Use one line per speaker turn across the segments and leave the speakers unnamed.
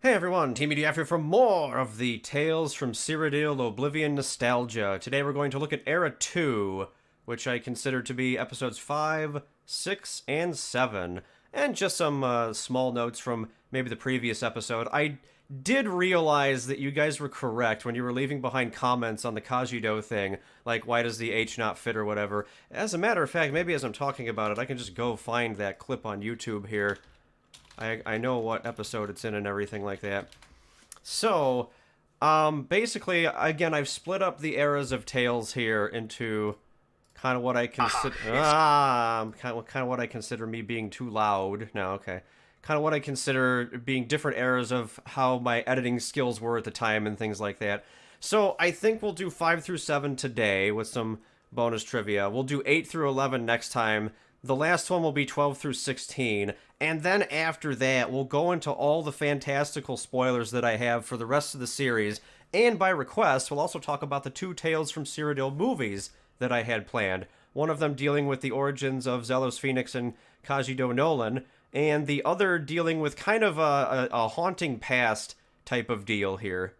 Hey everyone, Teamudf here for more of the Tales from Cyrodiil Oblivion nostalgia. Today we're going to look at Era 2, which I consider to be episodes 5, 6, and 7. And just some small notes from maybe the previous episode. I did realize that you guys were correct when you were leaving behind comments on the Cyrodiil thing, like why does the H not fit or whatever. As a matter of fact, maybe as I'm talking about it, I can just go find that clip on YouTube here. I know what episode it's in and everything like that. So, basically, again, I've split up the eras of Tales here into kind of what I consider... kind of what I consider me being too loud. No, okay. Kind of what I consider being different eras of how my editing skills were at the time and things like that. So, I think we'll do 5 through 7 today with some bonus trivia. We'll do 8 through 11 next time. The last one will be 12 through 16, and then after that, we'll go into all the fantastical spoilers that I have for the rest of the series, and by request, we'll also talk about the 2 Tales from Cyrodiil movies that I had planned. One of them dealing with the origins of Zelos Phoenix and Cyrodiil Nolan, and the other dealing with kind of a haunting past type of deal here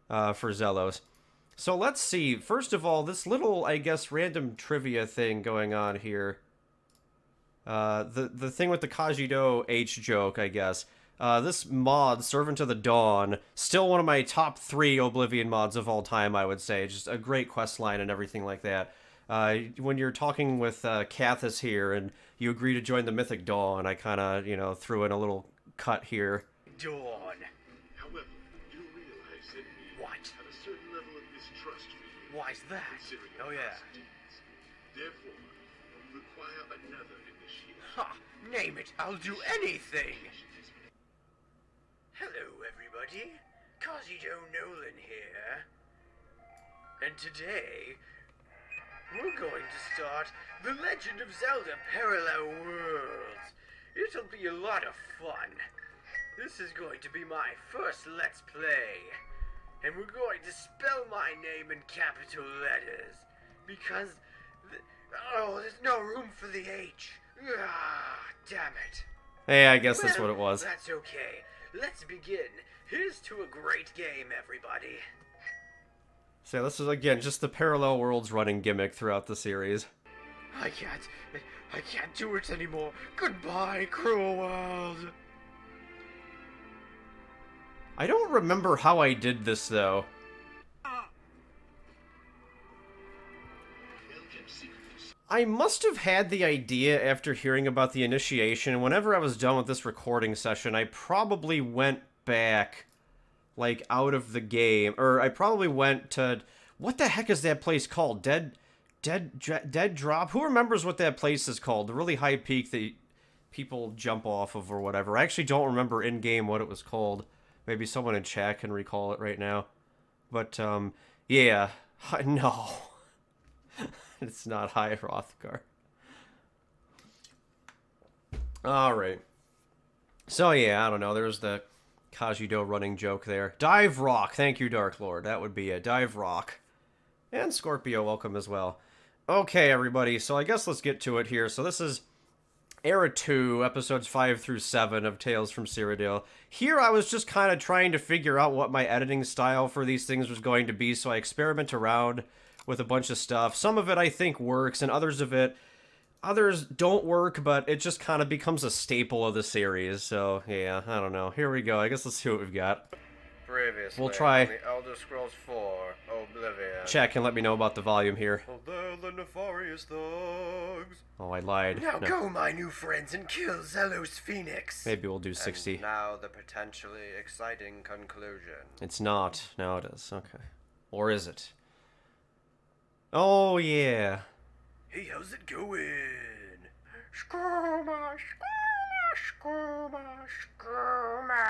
for Zelos. So let's see. First of all, this little, I guess, random trivia thing going on here. The thing with the Cyrodiil H joke, I guess. This mod, Servant of the Dawn, still one of my top 3 Oblivion mods of all time, I would say. Just a great quest line and everything like that. When you're talking with Cathis here and you agree to join the Mythic Dawn, I kind of, you know, threw in a little cut here.
Dawn.
However, you realize that we
What?
have a certain level of mistrust for you.
Why's that?
Considering
Oh,
your
yeah.
past deeds. Therefore, we require another initiation.
Ha! Name it, I'll do anything! Hello, everybody. Cyrodiil Nolan here. And today, we're going to start The Legend of Zelda Parallel Worlds. It'll be a lot of fun. This is going to be my first Let's Play. And we're going to spell my name in capital letters. Because, there's no room for the H. Ah, damn it.
Hey, I guess that's what it was.
That's okay. Let's begin. Here's to a great game, everybody.
So this is, again, just the Parallel Worlds running gimmick throughout the series.
I can't do it anymore. Goodbye, cruel world.
I don't remember how I did this, though. I must have had the idea after hearing about the initiation, and whenever I was done with this recording session, I probably went back, like, out of the game, or I probably went to, what the heck is that place called? Dead Drop? Who remembers what that place is called? The really high peak that people jump off of or whatever. I actually don't remember in-game what it was called. Maybe someone in chat can recall it right now. But, yeah. No. It's not High Hrothgar. Alright. So, yeah, I don't know. There's the Cyrodiil running joke there. Dive Rock. Thank you, Dark Lord. That would be it. Dive Rock. And Scorpio, welcome as well. Okay, everybody. So I guess let's get to it here. So this is Era 2, episodes 5 through 7 of Tales from Cyrodiil. Here I was just kind of trying to figure out what my editing style for these things was going to be, so I experiment around with a bunch of stuff. Some of it I think works, and others don't work, but it just kind of becomes a staple of the series. So, yeah, I don't know. Here we go. I guess let's see what we've got.
Previously,
We'll try.
on the Elder Scrolls 4, Oblivion.
Check and let me know about the volume here.
Oh, they're the nefarious thugs.
Oh, I lied.
Now
No.
go, my new friends, and kill Zelos Phoenix.
Maybe we'll do 60.
And now the potentially exciting conclusion.
It's not. Now it is. Okay. Or is it? Oh, yeah.
Hey, how's it going? Skooma, skooma, skooma, skooma.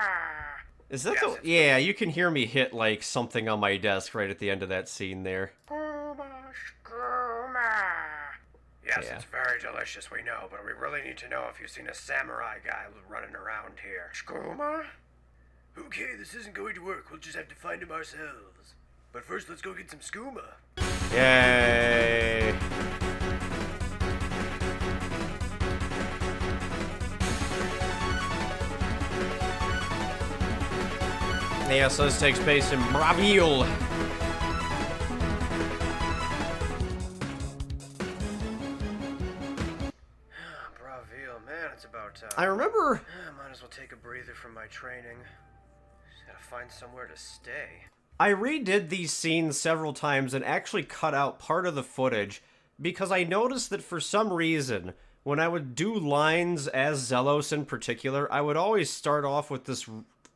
Is that
Yes,
the... Yeah, you can hear me hit, like, something on my desk right at the end of that scene there.
Skooma, skooma. Yes,
Yeah.
it's very delicious, we know, but we really need to know if you've seen a samurai guy running around here. Skooma? Okay, this isn't going to work. We'll just have to find him ourselves. But first, let's go get some skooma.
Yay! Yeah, so this takes place in Bravil.
Bravil, man, it's about time.
I remember...
Might as well take a breather from my training. Just gotta find somewhere to stay.
I redid these scenes several times and actually cut out part of the footage because I noticed that for some reason, when I would do lines as Zelos in particular, I would always start off with this...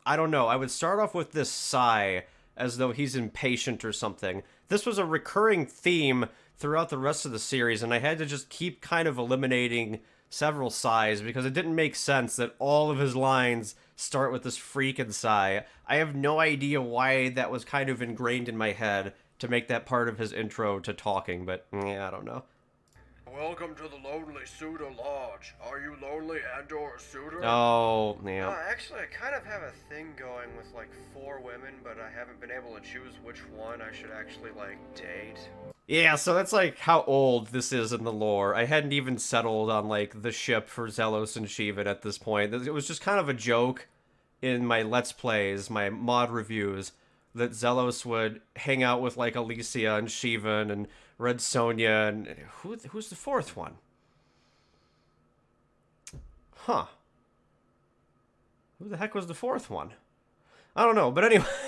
I don't know, I would start off with this sigh as though he's impatient or something. This was a recurring theme throughout the rest of the series, and I had to just keep kind of eliminating several sighs because it didn't make sense that all of his lines start with this freaking sigh. I have no idea why that was kind of ingrained in my head to make that part of his intro to talking, but yeah, I don't know.
Welcome to the Lonely Suitor Lodge. Are you lonely and/or a suitor?
Oh, yeah.
Actually, I kind of have a thing going with, like, 4 women, but I haven't been able to choose which one I should actually, like, date.
Yeah, so that's, like, how old this is in the lore. I hadn't even settled on, like, the ship for Zelos and Shivan at this point. It was just kind of a joke in my Let's Plays, my mod reviews, that Zelos would hang out with, like, Alicia and Shivan and Red Sonja, and who's the 4th one? Huh. Who the heck was the 4th one? I don't know, but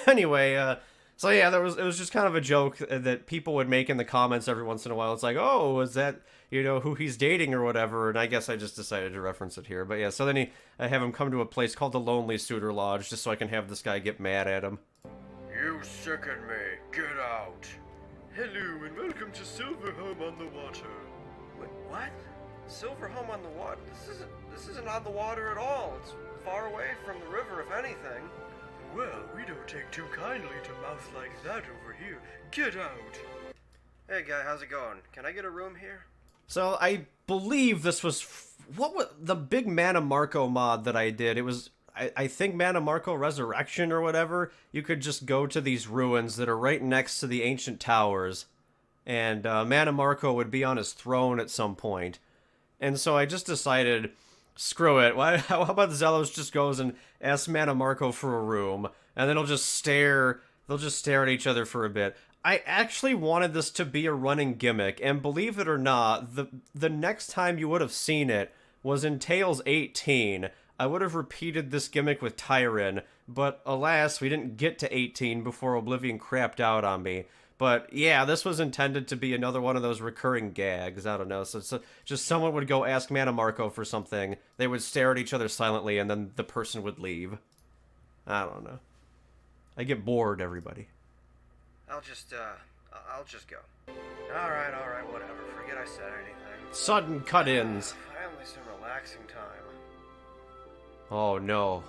anyway, so yeah, it was just kind of a joke that people would make in the comments every once in a while. It's like, oh, is that, you know, who he's dating or whatever? And I guess I just decided to reference it here. But yeah, so then I have him come to a place called the Lonely Suitor Lodge just so I can have this guy get mad at him.
You sicken me. Get out. Hello, and welcome to Silver Home on the Water. Wait, what? Silver Home on the Water? This isn't on the water at all. It's far away from the river, if anything. Well, we don't take too kindly to mouth like that over here. Get out. Hey, guy, how's it going? Can I get a room here?
So I believe this was... what was the big Mana Marco mod that I did? It was... I think Mana Marco Resurrection or whatever, you could just go to these ruins that are right next to the ancient towers, and Mana Marco would be on his throne at some point. And so I just decided, screw it, how about Zelos just goes and asks Mana Marco for a room, and then they'll just stare at each other for a bit. I actually wanted this to be a running gimmick, and believe it or not, the next time you would have seen it was in Tales 18, I would have repeated this gimmick with Tyron, but alas, we didn't get to 18 before Oblivion crapped out on me. But yeah, this was intended to be another one of those recurring gags, I don't know. So just someone would go ask Mana Marco for something, they would stare at each other silently, and then the person would leave. I don't know. I get bored, everybody.
I'll just go. Alright, whatever. Forget I said anything.
Sudden cut-ins.
Finally some relaxing time.
Oh no.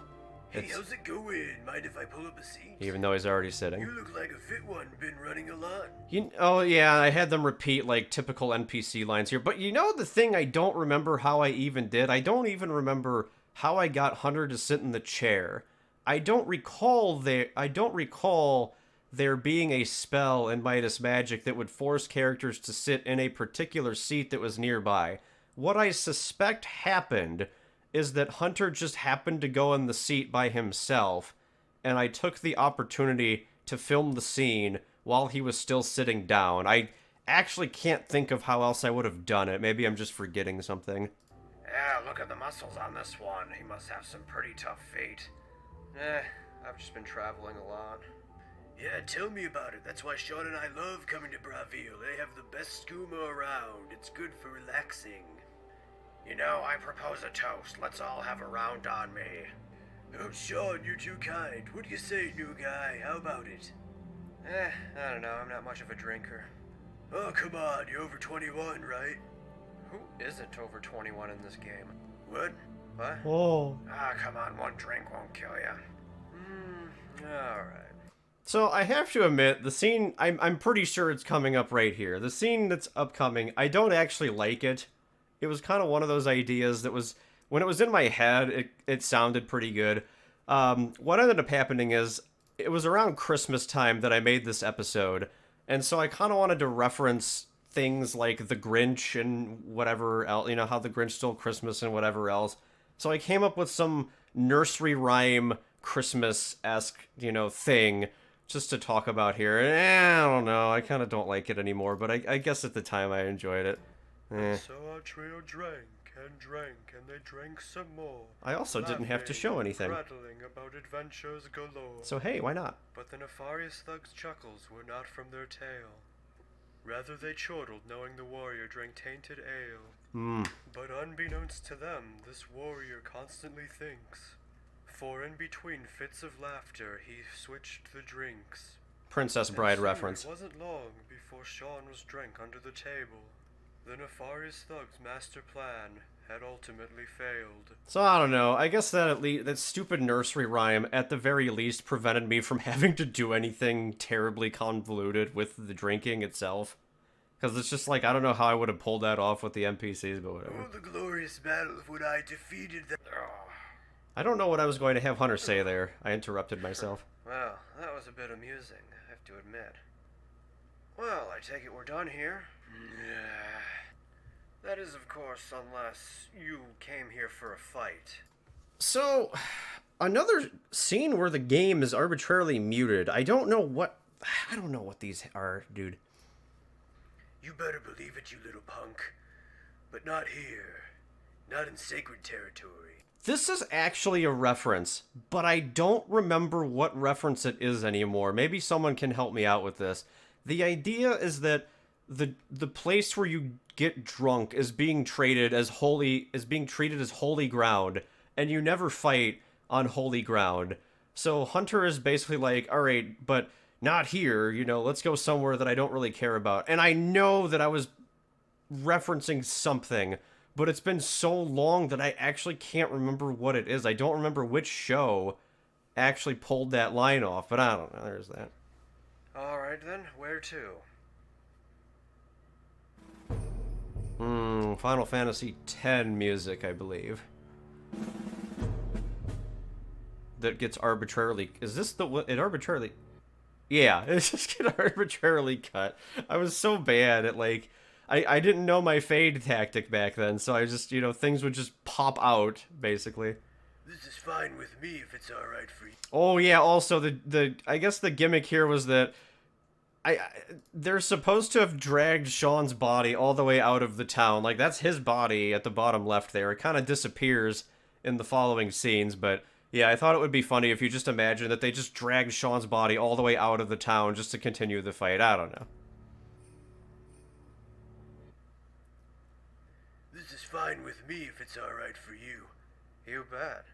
Hey, how's it going? Mind if I pull up a seat?
Even though he's already sitting.
You look like a fit one. Been running a lot.
Oh yeah, I had them repeat like typical NPC lines here. But you know the thing I don't remember how I even did? I don't even remember how I got Hunter to sit in the chair. I don't recall there being a spell in Midas Magic that would force characters to sit in a particular seat that was nearby. What I suspect happened is that Hunter just happened to go in the seat by himself, and I took the opportunity to film the scene while he was still sitting down. I actually can't think of how else I would have done it. Maybe I'm just forgetting something.
Yeah, look at the muscles on this one. He must have some pretty tough feet. I've just been traveling a lot. Yeah, tell me about it. That's why Sean and I love coming to Bravil. They have the best skooma around. It's good for relaxing. You know, I propose a toast. Let's all have a round on me. Oh, Sean, you're too kind. What do you say, new guy? How about it? I don't know. I'm not much of a drinker. Oh, come on. You're over 21, right? Who isn't over 21 in this game? What? What?
Oh.
Ah, come on. One drink won't kill you. Alright.
So I have to admit, the scene, I'm pretty sure it's coming up right here. The scene that's upcoming, I don't actually like it. It was kind of one of those ideas that was, when it was in my head, it sounded pretty good. What ended up happening is, it was around Christmas time that I made this episode, and so I kind of wanted to reference things like the Grinch and whatever else, you know, how the Grinch stole Christmas and whatever else. So I came up with some nursery rhyme Christmas-esque, thing just to talk about here. I don't know. I kind of don't like it anymore, but I guess at the time I enjoyed it.
So our trio drank and they drank some more.
I also didn't have to show anything.
Prattling about adventures galore.
So hey, why not?
But the nefarious thug's chuckles were not from their tale. Rather they chortled, knowing the warrior drank tainted ale. But unbeknownst to them, this warrior constantly thinks. For in between fits of laughter, he switched the drinks.
Princess Bride
And soon
reference.
It wasn't long before Sean was drank under the table. The nefarious thug's master plan had ultimately failed.
So I don't know. I guess that stupid nursery rhyme at the very least prevented me from having to do anything terribly convoluted with the drinking itself. Because it's just like, I don't know how I would have pulled that off with the NPCs, but whatever.
Oh, the glorious battle of when I defeated them.
I don't know what I was going to have Hunter say there. I interrupted myself.
Well, that was a bit amusing, I have to admit. Well, I take it we're done here. That is, of course, unless you came here for a fight.
So, another scene where the game is arbitrarily muted. I don't know what these are, dude.
You better believe it, you little punk. But not here. Not in sacred territory.
This is actually a reference, but I don't remember what reference it is anymore. Maybe someone can help me out with this. The idea is that the place where you get drunk is being treated as holy ground, and you never fight on holy ground. So Hunter is basically like, all right, but not here, let's go somewhere that I don't really care about. And I know that I was referencing something, but it's been so long that I actually can't remember what it is. I don't remember which show actually pulled that line off, but I don't know. There's that.
Alright then, where to?
Final Fantasy X music, I believe. That gets arbitrarily... Is this it arbitrarily... Yeah, it just get arbitrarily cut. I was so bad at, like... I didn't know my fade tactic back then, so I just, things would just pop out, basically.
This is fine with me if it's alright for you.
Oh, yeah, also, I guess the gimmick here was that they're supposed to have dragged Sean's body all the way out of the town. Like, that's his body at the bottom left there. It kind of disappears in the following scenes, but yeah, I thought it would be funny if you just imagine that they just dragged Sean's body all the way out of the town just to continue the fight. I don't know.
This is fine with me if it's alright for you. You bet.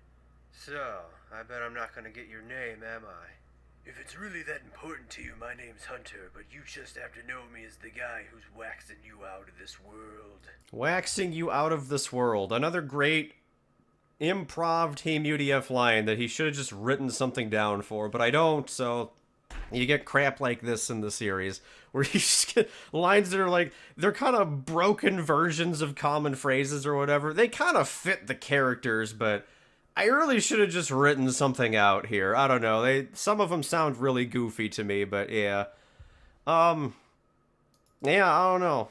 So, I bet I'm not gonna get your name, am I? If it's really that important to you, my name's Hunter, but you just have to know me as the guy who's waxing you out of this world.
Waxing you out of this world. Another great improv Teamudf line that he should have just written something down for, but I don't, so you get crap like this in the series, where you just get lines that are like, they're kind of broken versions of common phrases or whatever. They kind of fit the characters, but I really should have just written something out here. I don't know. Some of them sound really goofy to me, but yeah. Yeah, I don't know.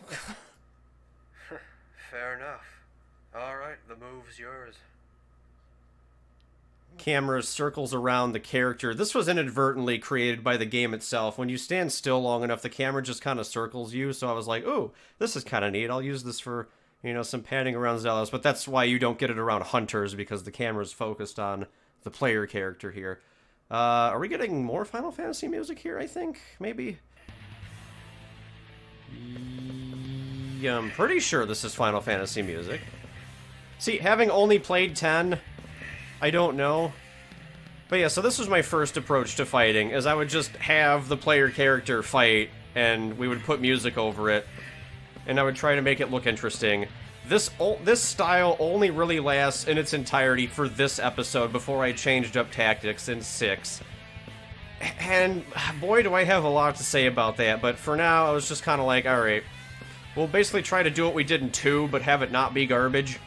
Fair enough. Alright, the move's yours.
Camera circles around the character. This was inadvertently created by the game itself. When you stand still long enough, the camera just kind of circles you, so I was like, ooh, this is kind of neat. I'll use this for... some panning around Zealous, but that's why you don't get it around Hunters, because the camera's focused on the player character here. Are we getting more Final Fantasy music here, I think? Maybe? Yeah, I'm pretty sure this is Final Fantasy music. See, having only played 10, I don't know. But yeah, so this was my first approach to fighting, is I would just have the player character fight, and we would put music over it. And I would try to make it look interesting. This style only really lasts in its entirety for this episode before I changed up tactics in 6. And boy, do I have a lot to say about that, but for now, I was just kind of like, alright, we'll basically try to do what we did in 2, but have it not be garbage.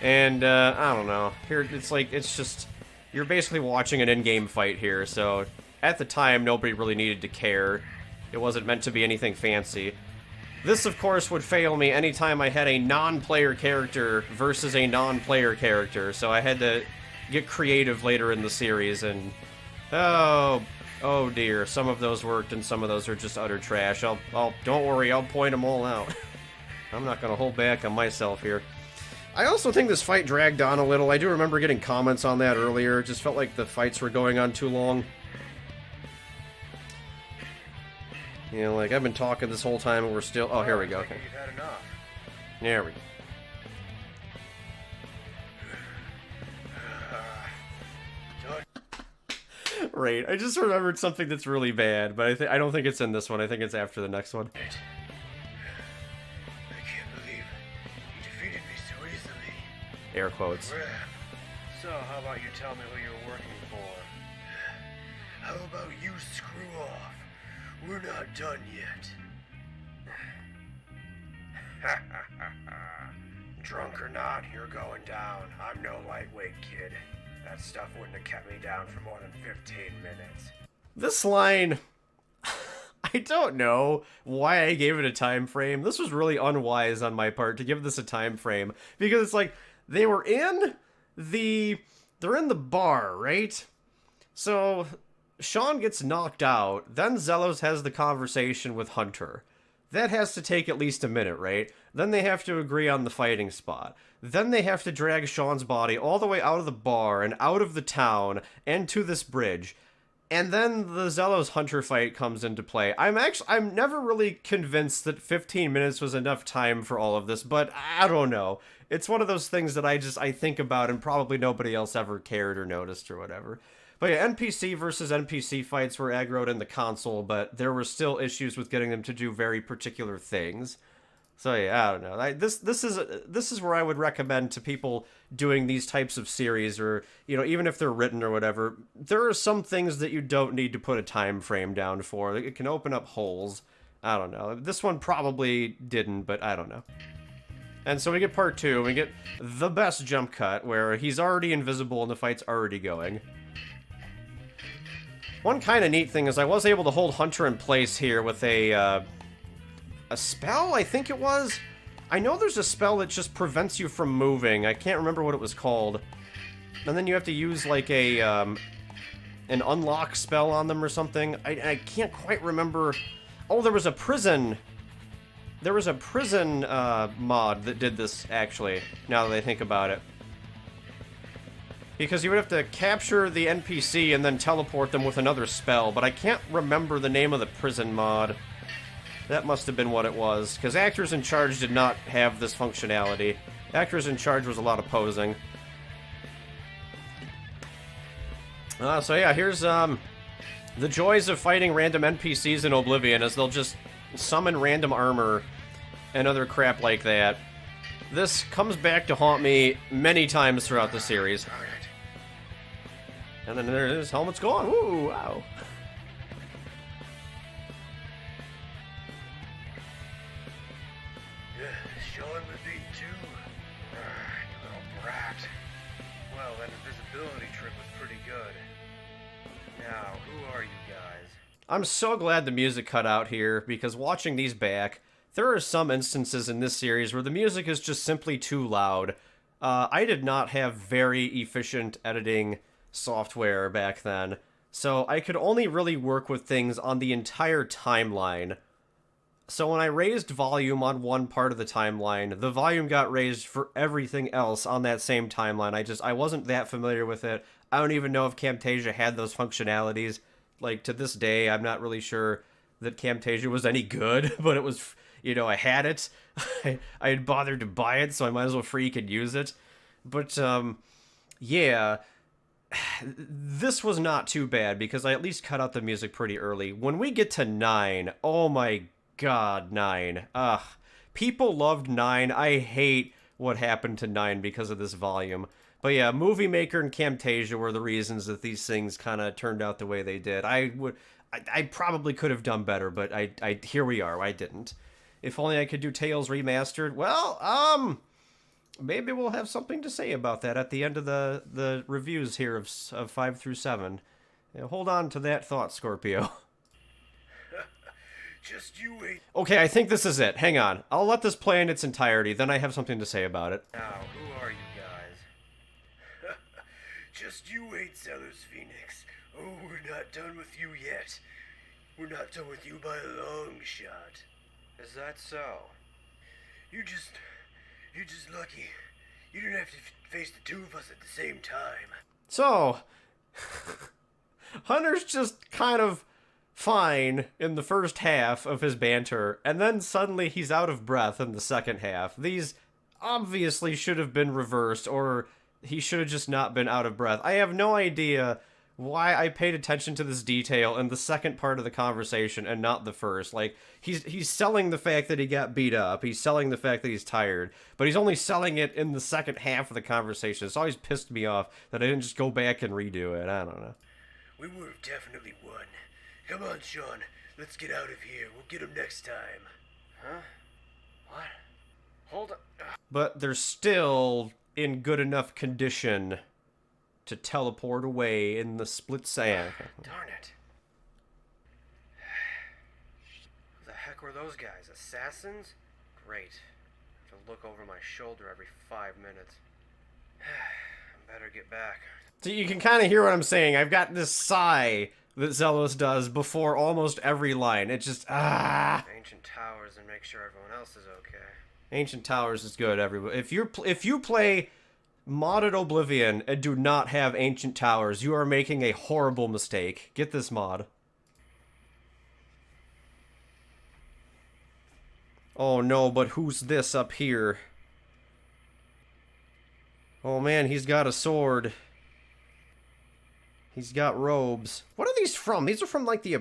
And, I don't know. Here, it's just, you're basically watching an in-game fight here, so at the time, nobody really needed to care. It wasn't meant to be anything fancy. This, of course, would fail me anytime I had a non-player character versus a non-player character, so I had to get creative later in the series, and oh dear, some of those worked and some of those are just utter trash. Don't worry, I'll point them all out. I'm not gonna hold back on myself here. I also think this fight dragged on a little. I do remember getting comments on that earlier. It just felt like the fights were going on too long. You know, like, I've been talking this whole time and we're still... Oh, here we go. Okay.
You've had enough.
There we go. Right, I just remembered something that's really bad, but I don't think it's in this one. I think it's after the next one.
I can't believe you defeated me so easily.
Air quotes.
So, how about you tell me who you're working for? How about you screw off? We're not done yet. Drunk or not, you're going down. I'm no lightweight, kid. That stuff wouldn't have kept me down for more than 15 minutes.
This line... I don't know why I gave it a time frame. This was really unwise on my part to give this a time frame. Because it's like, they're in the bar, right? So... Sean gets knocked out, then Zelos has the conversation with Hunter. That has to take at least a minute, right? Then they have to agree on the fighting spot. Then they have to drag Sean's body all the way out of the bar and out of the town and to this bridge. And then the Zelos Hunter fight comes into play. I'm never really convinced that 15 minutes was enough time for all of this, but I don't know. It's one of those things that I think about and probably nobody else ever cared or noticed or whatever. But yeah, NPC versus NPC fights were aggroed in the console, but there were still issues with getting them to do very particular things. So yeah, I don't know. This is where I would recommend to people doing these types of series, or you know, even if they're written or whatever, there are some things that you don't need to put a time frame down for. It can open up holes. I don't know. This one probably didn't, but I don't know. And so we get part 2. We get the best jump cut where he's already invisible and the fight's already going. One kind of neat thing is I was able to hold Hunter in place here with a spell, I think it was? I know there's a spell that just prevents you from moving. I can't remember what it was called. And then you have to use like an unlock spell on them or something. I can't quite remember. Oh, there was a prison... There was a prison mod that did this, actually, now that I think about it. Because you would have to capture the NPC and then teleport them with another spell, but I can't remember the name of the prison mod. That must have been what it was, because Actors in Charge did not have this functionality. Actors in Charge was a lot of posing. So yeah, here's the joys of fighting random NPCs in Oblivion, as they'll just summon random armor and other crap like that. This comes back to haunt me many times throughout the series. And then his helmet's gone. Woo, wow.
Sean would be too. You little brat. Well, that invisibility trick was pretty good. Now, who are you guys?
I'm so glad the music cut out here, because watching these back, there are some instances in this series where the music is just simply too loud. I did not have very efficient editing software back then, so I could only really work with things on the entire timeline. So when I raised volume on one part of the timeline, the volume got raised for everything else on that same timeline. I wasn't that familiar with it. I don't even know if Camtasia had those functionalities. Like, to this day, I'm not really sure that Camtasia was any good, but it was, you know, I had it. I had bothered to buy it, so I might as well freak and use it. But, yeah, this was not too bad, because I at least cut out the music pretty early. When we get to 9, oh my god, 9. Ugh. People loved 9. I hate what happened to 9 because of this volume. But yeah, Movie Maker and Camtasia were the reasons that these things kind of turned out the way they did. I probably could have done better, but here we are. I didn't. If only I could do Tales Remastered. Well, maybe we'll have something to say about that at the end of the reviews here of 5 through 7. Yeah, hold on to that thought, Scorpio.
Just you wait.
Okay, I think this is it. Hang on. I'll let this play in its entirety, then I have something to say about it.
Now, who are you guys? Just you wait, Zealous Phoenix. Oh, we're not done with you yet. We're not done with you by a long shot.
Is that so?
You're just lucky. You didn't have to face the two of us at the same time.
So, Hunter's just kind of fine in the first half of his banter, and then suddenly he's out of breath in the second half. These obviously should have been reversed, or he should have just not been out of breath. I have no idea why I paid attention to this detail in the second part of the conversation and not the first. Like, he's selling the fact that he got beat up. He's selling the fact that he's tired. But he's only selling it in the second half of the conversation. It's always pissed me off that I didn't just go back and redo it. I don't know.
We would have definitely won. Come on, Sean. Let's get out of here. We'll get him next time.
Huh? What? Hold on. But they're still in good enough condition to teleport away in the split second.
Darn it.
Who the heck were those guys? Assassins? Great. I have to look over my shoulder every 5 minutes. Better get back. So you can kind of hear what I'm saying. I've got this sigh that Zealous does before almost every line. It just, Ancient Towers and make sure everyone else is okay. Ancient Towers is good, everybody. If you play modded Oblivion and do not have Ancient Towers, you are making a horrible mistake. Get this mod. Oh no, but who's this up here? Oh man, he's got a sword. He's got robes. What are these from? These are from like the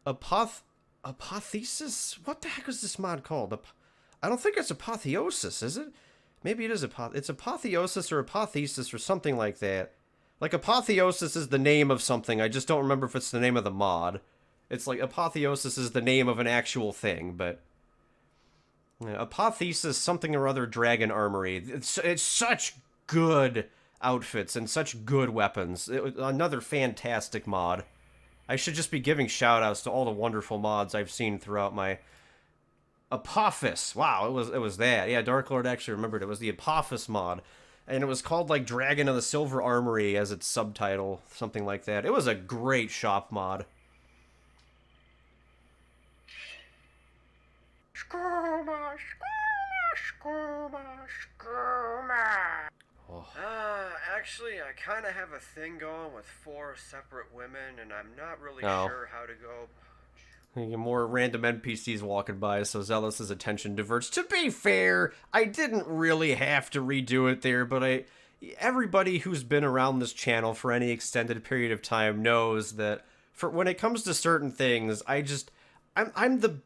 apotheosis? What the heck is this mod called? I don't think it's apotheosis, is it? Maybe it is it's apotheosis or apothesis or something like that. Like apotheosis is the name of something. I just don't remember if it's the name of the mod. It's like apotheosis is the name of an actual thing, but apothesis something or other dragon armory. It's such good outfits and such good weapons. Another fantastic mod. I should just be giving shout-outs to all the wonderful mods I've seen throughout my Apophis. Wow, it was that. Yeah, Dark Lord actually remembered. It was the Apophis mod. And it was called, like, Dragon of the Silver Armory as its subtitle. Something like that. It was a great shop mod.
Skooma, skooma, skooma.
Oh. Actually, I kind of have a thing going with 4 separate women, and I'm not really sure how to go. More random NPCs walking by, so Zealous's attention diverts. To be fair, I didn't really have to redo it there, but everybody who's been around this channel for any extended period of time knows that when it comes to certain things, I'm the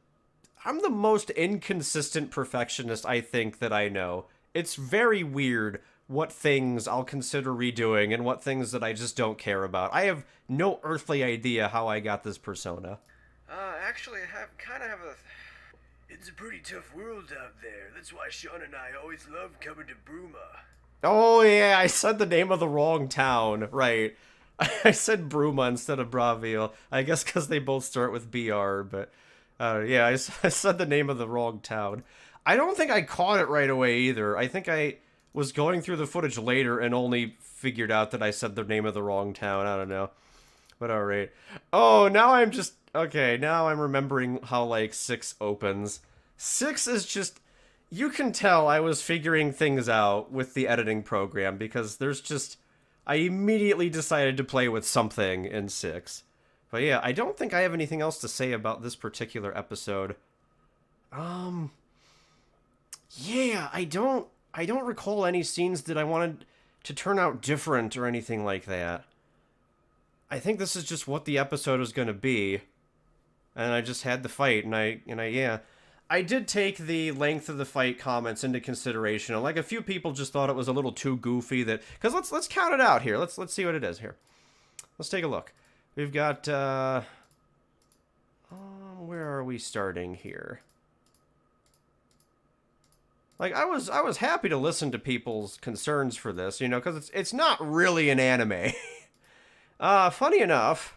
most inconsistent perfectionist I think that I know. It's very weird what things I'll consider redoing and what things that I just don't care about. I have no earthly idea how I got this persona. Actually, I kind of have a...
It's a pretty tough world out there. That's why Sean and I always love coming to Bruma.
Oh, yeah, I said the name of the wrong town. Right. I said Bruma instead of Bravil. I guess because they both start with BR, but... yeah, I said the name of the wrong town. I don't think I caught it right away either. I think I was going through the footage later and only figured out that I said the name of the wrong town. I don't know. But alright. Oh, now I'm just... Okay, now I'm remembering how, like, 6 opens. 6 is just... You can tell I was figuring things out with the editing program, because there's just... I immediately decided to play with something in 6. But yeah, I don't think I have anything else to say about this particular episode. Yeah, I don't recall any scenes that I wanted to turn out different or anything like that. I think this is just what the episode was going to be. And I just had the fight, yeah. I did take the length of the fight comments into consideration. And like, a few people just thought it was a little too goofy that... Because let's count it out here. Let's see what it is here. Let's take a look. We've got, where are we starting here? Like, I was happy to listen to people's concerns for this, you know, because it's not really an anime. Funny enough...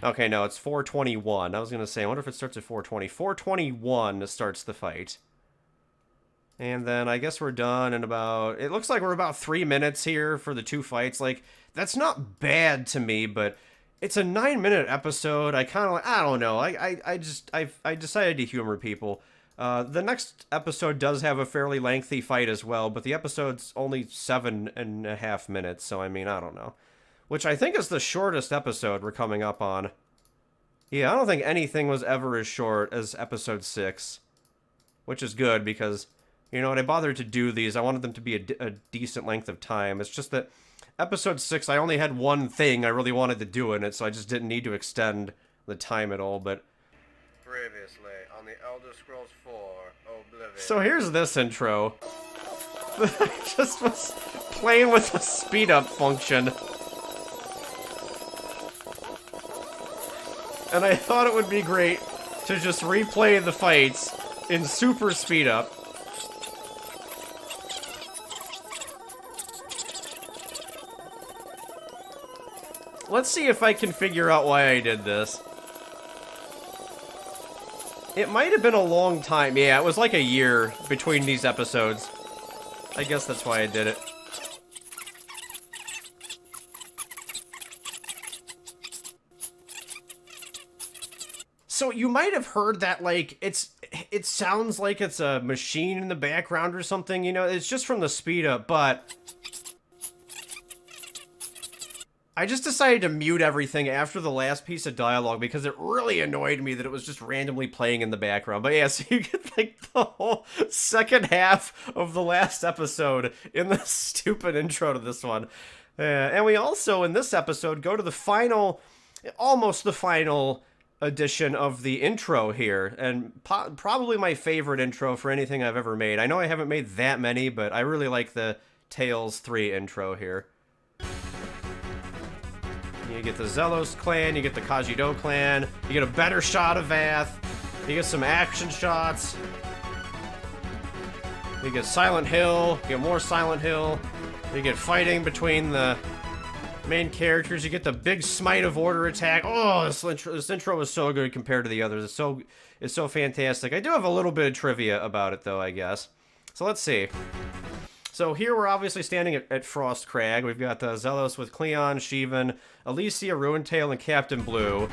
Okay, no, it's 4:21. I was going to say, I wonder if it starts at 4:20. 4:21 starts the fight. And then I guess we're done in about... It looks like we're about 3 minutes here for the 2 fights. Like, that's not bad to me, but it's a 9-minute episode. I kind of like... I don't know. I decided to humor people. The next episode does have a fairly lengthy fight as well, but the episode's only 7.5 minutes, so I mean, I don't know. Which I think is the shortest episode we're coming up on. Yeah, I don't think anything was ever as short as episode 6. Which is good, because... You know, when I bothered to do these, I wanted them to be a decent length of time. It's just that episode 6, I only had one thing I really wanted to do in it, so I just didn't need to extend the time at all, but...
Previously on the Elder Scrolls 4 Oblivion.
So here's this intro. I just was playing with the speed up function. And I thought it would be great to just replay the fights in super speed up. Let's see if I can figure out why I did this. It might have been a long time. Yeah, it was like a year between these episodes. I guess that's why I did it. So you might have heard that, like, it sounds like it's a machine in the background or something, you know? It's just from the speed up, but... I just decided to mute everything after the last piece of dialogue because it really annoyed me that it was just randomly playing in the background. But yeah, so you get like the whole second half of the last episode in the stupid intro to this one. And we also, in this episode, go to the final, almost the final edition of the intro here. And probably my favorite intro for anything I've ever made. I know I haven't made that many, but I really like the Tales 3 intro here. You get the Zelos clan, you get the Cyrodiil clan, you get a better shot of Vath, you get some action shots, you get Silent Hill, you get more Silent Hill, you get fighting between the main characters, you get the big Smite of Order attack. Oh, this intro was so good compared to the others. It's so fantastic. I do have a little bit of trivia about it, though, I guess. So let's see. So here we're obviously standing at Frost Crag. We've got Zelos with Cleon, Shivan, Alicia, Ruintail, and Captain Blue.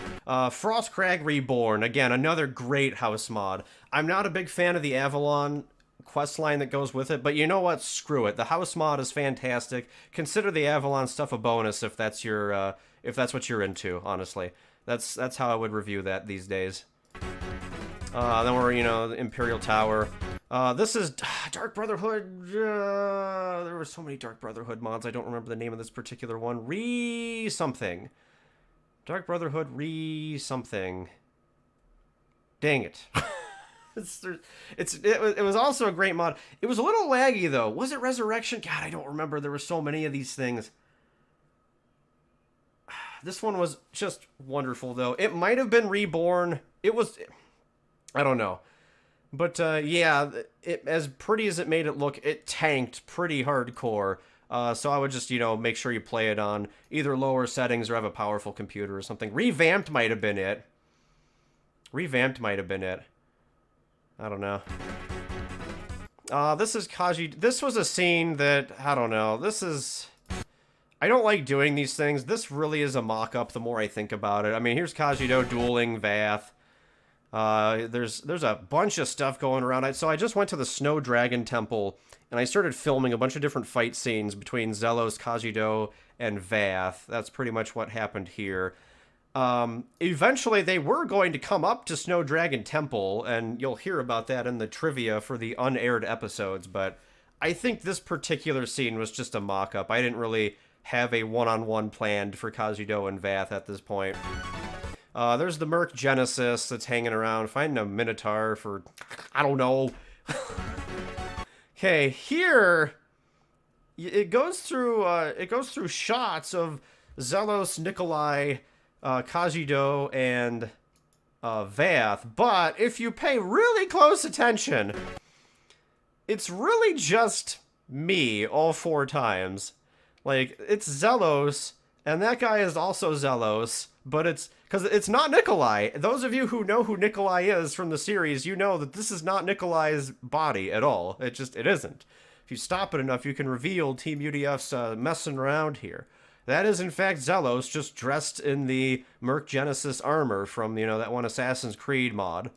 Frost Crag Reborn. Again, another great house mod. I'm not a big fan of the Avalon questline that goes with it, but you know what? Screw it. The house mod is fantastic. Consider the Avalon stuff a bonus if that's your if that's what you're into. Honestly, that's how I would review that these days. Then we're, you know, the Imperial Tower. This is Dark Brotherhood. There were so many Dark Brotherhood mods. I don't remember the name of this particular one. Something. Dark Brotherhood something. Dang it. It was also a great mod. It was a little laggy though. Was it Resurrection? God, I don't remember. There were so many of these things. This one was just wonderful though. It might have been Reborn. It was... I don't know. But, yeah, as pretty as it made it look, it tanked pretty hardcore. So I would just, you know, make sure you play it on either lower settings or have a powerful computer or something. Revamped might have been it. I don't know. This is Kaji. This was a scene that, I don't know. This is... I don't like doing these things. This really is a mock-up the more I think about it. I mean, here's Kajido dueling Vath. There's a bunch of stuff going around. So I just went to the Snow Dragon Temple, and I started filming a bunch of different fight scenes between Zelos, Kajido, and Vath. That's pretty much what happened here. Eventually, they were going to come up to Snow Dragon Temple, and you'll hear about that in the trivia for the unaired episodes, but I think this particular scene was just a mock-up. I didn't really have a one-on-one planned for Kajido and Vath at this point. There's the Merc Genesis that's hanging around, finding a Minotaur for, I don't know. Okay, here, it goes through shots of Zelos, Nikolai, Kajido, and Vath, but if you pay really close attention, it's really just me all 4 times. Like, it's Zelos And that guy is also Zelos, but it's because it's not Nikolai. Those of you who know who Nikolai is from the series, you know that this is not Nikolai's body at all. It isn't. If you stop it enough, you can reveal Teamudf's messing around here. That is, in fact, Zelos, just dressed in the Merc Genesis armor from, that one Assassin's Creed mod.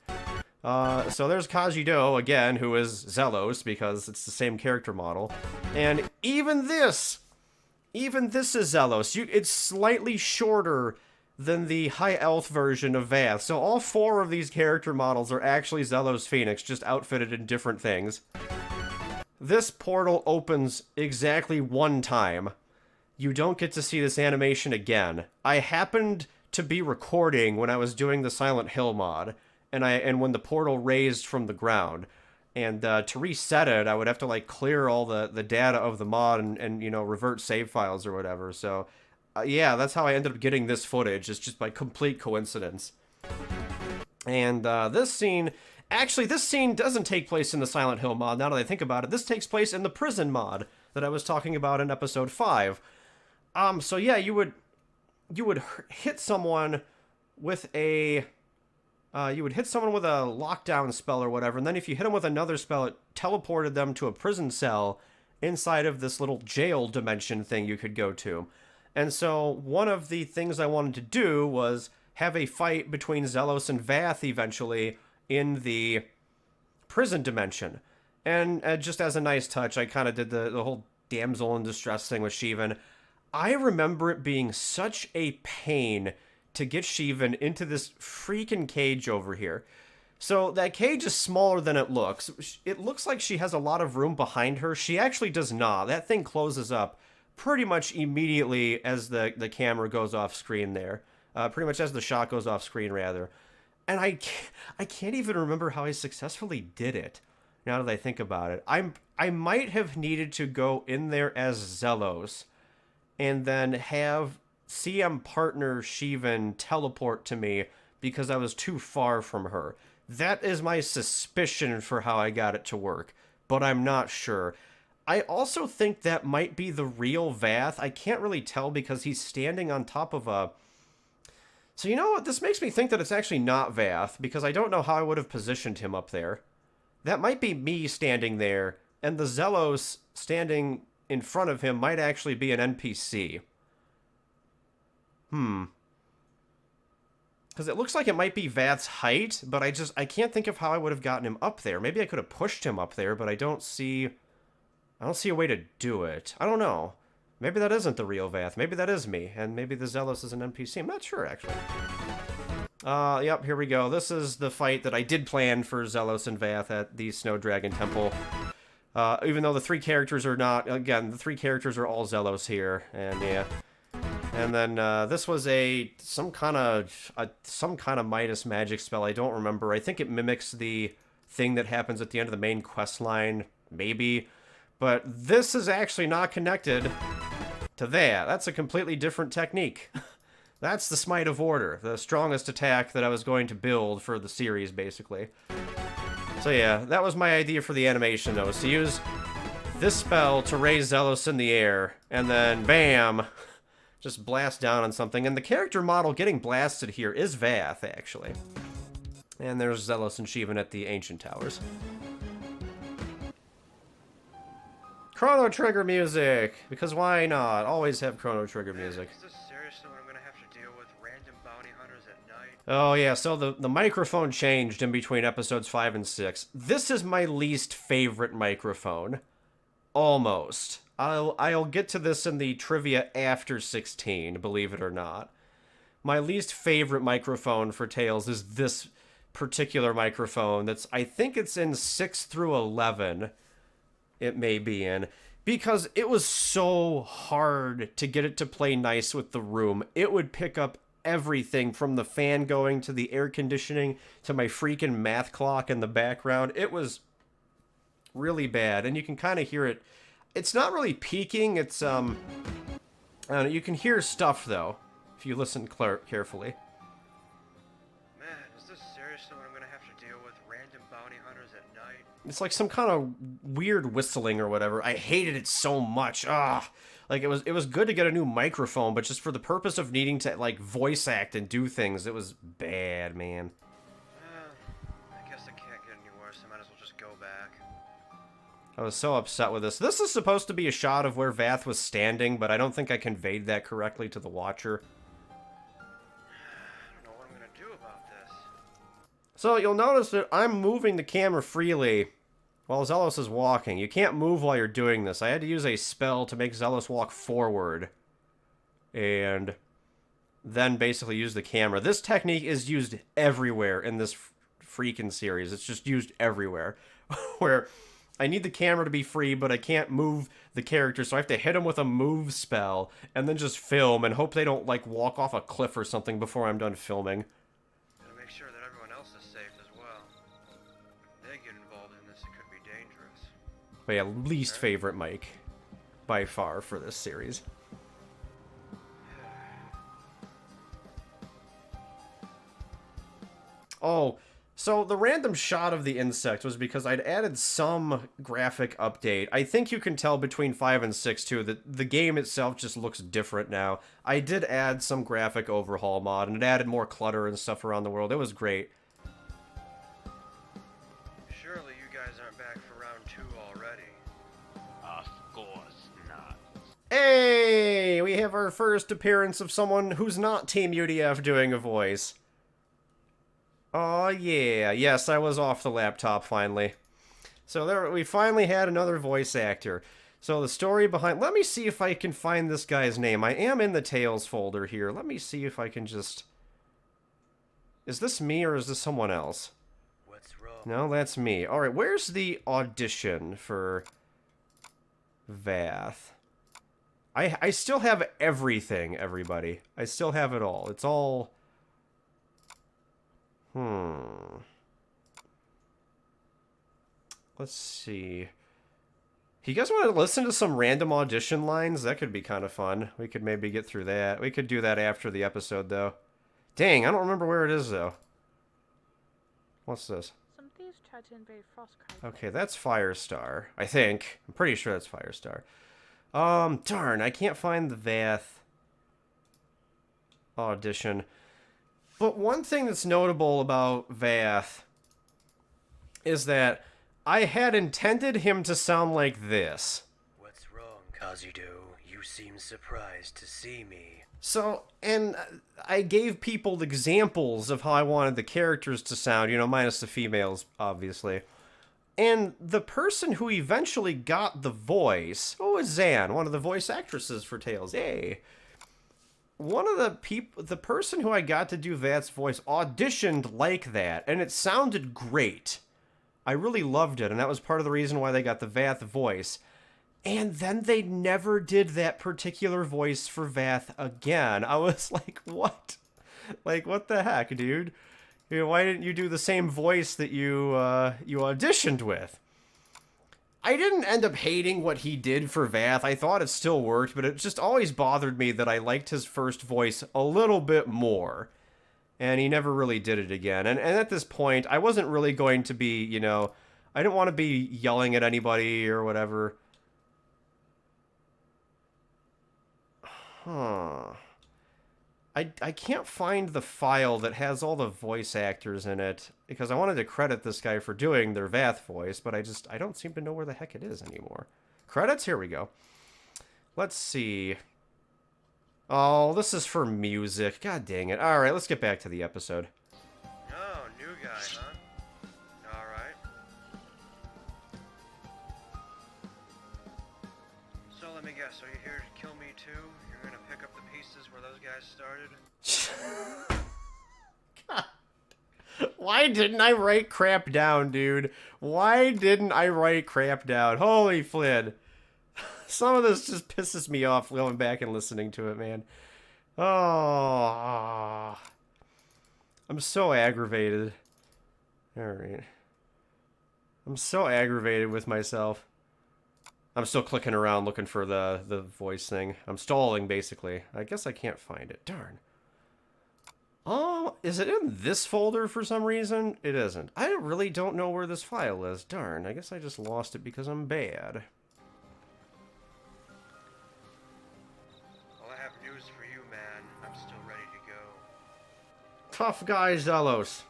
So there's Cyrodiil, again, who is Zelos, because it's the same character model. And even this is Zelos. It's slightly shorter than the High Elf version of Vath. So all 4 of these character models are actually Zelos Phoenix, just outfitted in different things. This portal opens exactly 1 time. You don't get to see this animation again. I happened to be recording when I was doing the Silent Hill mod, and when the portal raised from the ground. And to reset it, I would have to clear all the data of the mod and revert save files or whatever. So yeah, that's how I ended up getting this footage. It's just by complete coincidence. And this scene doesn't take place in the Silent Hill mod, now that I think about it. This takes place in the prison mod that I was talking about in episode 5. So yeah, you would hit someone with a lockdown spell or whatever, and then if you hit them with another spell, it teleported them to a prison cell inside of this little jail dimension thing you could go to. And so one of the things I wanted to do was have a fight between Zelos and Vath eventually in the prison dimension. And just as a nice touch, I kind of did the whole damsel in distress thing with Shivan. I remember it being such a pain to get Shivan into this freaking cage over here. So that cage is smaller than it looks. It looks like she has a lot of room behind her. She actually does not. That thing closes up pretty much immediately as the camera goes off screen there. Pretty much as the shot goes off screen, rather. And I can't even remember how I successfully did it, now that I think about it. I might have needed to go in there as Zelos and then have CM partner Shivan teleport to me because I was too far from her. That is my suspicion for how I got it to work, but I'm not sure. I also think that might be the real Vath. I can't really tell because he's standing on top of a... So you know what? This makes me think that it's actually not Vath, because I don't know how I would have positioned him up there. That might be me standing there, and the Zelos standing in front of him might actually be an NPC. Because it looks like it might be Vath's height, but I can't think of how I would have gotten him up there. Maybe I could have pushed him up there, but I don't see a way to do it. I don't know. Maybe that isn't the real Vath. Maybe that is me, and maybe the Zelos is an NPC. I'm not sure, actually. Yep, here we go. This is the fight that I did plan for Zelos and Vath at the Snow Dragon Temple. Even though the 3 characters are not... Again, the 3 characters are all Zelos here, and yeah... And then this was some kind of Midas magic spell. I don't remember. I think it mimics the thing that happens at the end of the main quest line, maybe. But this is actually not connected to that. That's a completely different technique. That's the Smite of Order, the strongest attack that I was going to build for the series, basically. So yeah, that was my idea for the animation, though, is to use this spell to raise Zelos in the air, and then bam! Just blast down on something. And the character model getting blasted here is Vath, actually. And there's Zelos and Shivan at the Ancient Towers. Chrono Trigger music! Because why not? Always have Chrono Trigger music.
Is this seriously what I'm gonna have to deal with? Random bounty hunters at night?
Oh yeah, so the microphone changed in between episodes 5 and 6. This is my least favorite microphone. Almost. I'll get to this in the trivia after 16, believe it or not. My least favorite microphone for Tales is this particular microphone I think it's in 6 through 11, it may be in, because it was so hard to get it to play nice with the room. It would pick up everything from the fan going to the air conditioning to my freaking math clock in the background. It was really bad, and you can kind of hear it. It's not really peaking, it's, you can hear stuff, though, if you listen carefully.
Man, is this seriously what I'm gonna have to deal with? Random bounty hunters at night?
It's like some kind of weird whistling or whatever. I hated it so much. Like, it was good to get a new microphone, but just for the purpose of needing to, like, voice act and do things, it was bad, man.
I guess it can't get any worse. I might as well just go back.
I was so upset with this. This is supposed to be a shot of where Vath was standing, but I don't think I conveyed that correctly to the watcher.
I don't know what I'm gonna do about this.
So you'll notice that I'm moving the camera freely while Zelos is walking. You can't move while you're doing this. I had to use a spell to make Zelos walk forward. And then basically use the camera. This technique is used everywhere in this freaking series. It's just used everywhere. Where I need the camera to be free, but I can't move the character, so I have to hit them with a move spell, and then just film, and hope they don't, like, walk off a cliff or something before I'm done filming.
Gotta make sure that everyone else is safe as well. If they get involved in this, it could be dangerous.
But yeah, least favorite Mike, by far, for this series. Oh, so the random shot of the insect was because I'd added some graphic update. I think you can tell between 5 and 6, too, that the game itself just looks different now. I did add some graphic overhaul mod, and it added more clutter and stuff around the world. It was great.
Surely you guys aren't back for round 2 already.
Of course not.
Hey! We have our first appearance of someone who's not Teamudf doing a voice. Oh yeah, yes, I was off the laptop finally. So there, we finally had another voice actor. So the story behind, let me see if I can find this guy's name. I am in the Tales folder here. Let me see if I can just, is this me or is this someone else?
What's wrong?
No, that's me. Alright, where's the audition for Vath? I still have everything, everybody. I still have it all. It's all... Let's see. You guys want to listen to some random audition lines? That could be kind of fun. We could maybe get through that. We could do that after the episode, though. Dang, I don't remember where it is, though. What's this?
Some thieves tried to invade Frostcry.
Okay, that's Firestar, I think. I'm pretty sure that's Firestar. Darn, I can't find the Vath audition. But one thing that's notable about Vath is that I had intended him to sound like this.
What's wrong, Kazudo? You seem surprised to see me.
So, and I gave people examples of how I wanted the characters to sound, you know, minus the females, obviously. And the person who eventually got the voice, was Zan, one of the voice actresses for Tales. Yay! One of the person who I got to do Vath's voice auditioned like that, and it sounded great. I really loved it, and that was part of the reason why they got the Vath voice. And then they never did that particular voice for Vath again. I was like, what? Like, what the heck, dude? You know, why didn't you do the same voice that you auditioned with? I didn't end up hating what he did for Vath. I thought it still worked, but it just always bothered me that I liked his first voice a little bit more. And he never really did it again. And at this point, I wasn't really going to be, you know, I didn't want to be yelling at anybody or whatever. Huh. I can't find the file that has all the voice actors in it, because I wanted to credit this guy for doing their Vath voice, but I don't seem to know where the heck it is anymore. Credits? Here we go. Let's see. Oh, this is for music. God dang it. Alright, let's get back to the episode.
Oh, new guy, huh? Alright. So let me guess, are you here to kill me too? You're gonna pick up the pieces where those guys started?
God. Why didn't I write crap down, dude? Why didn't I write crap down? Holy Flynn. Some of this just pisses me off going back and listening to it, man. Oh. I'm so aggravated. Alright. I'm so aggravated with myself. I'm still clicking around looking for the voice thing. I'm stalling, basically. I guess I can't find it. Darn. Oh, is it in this folder for some reason? It isn't. I really don't know where this file is. Darn, I guess I just lost it because I'm bad. tough guy, Zelos.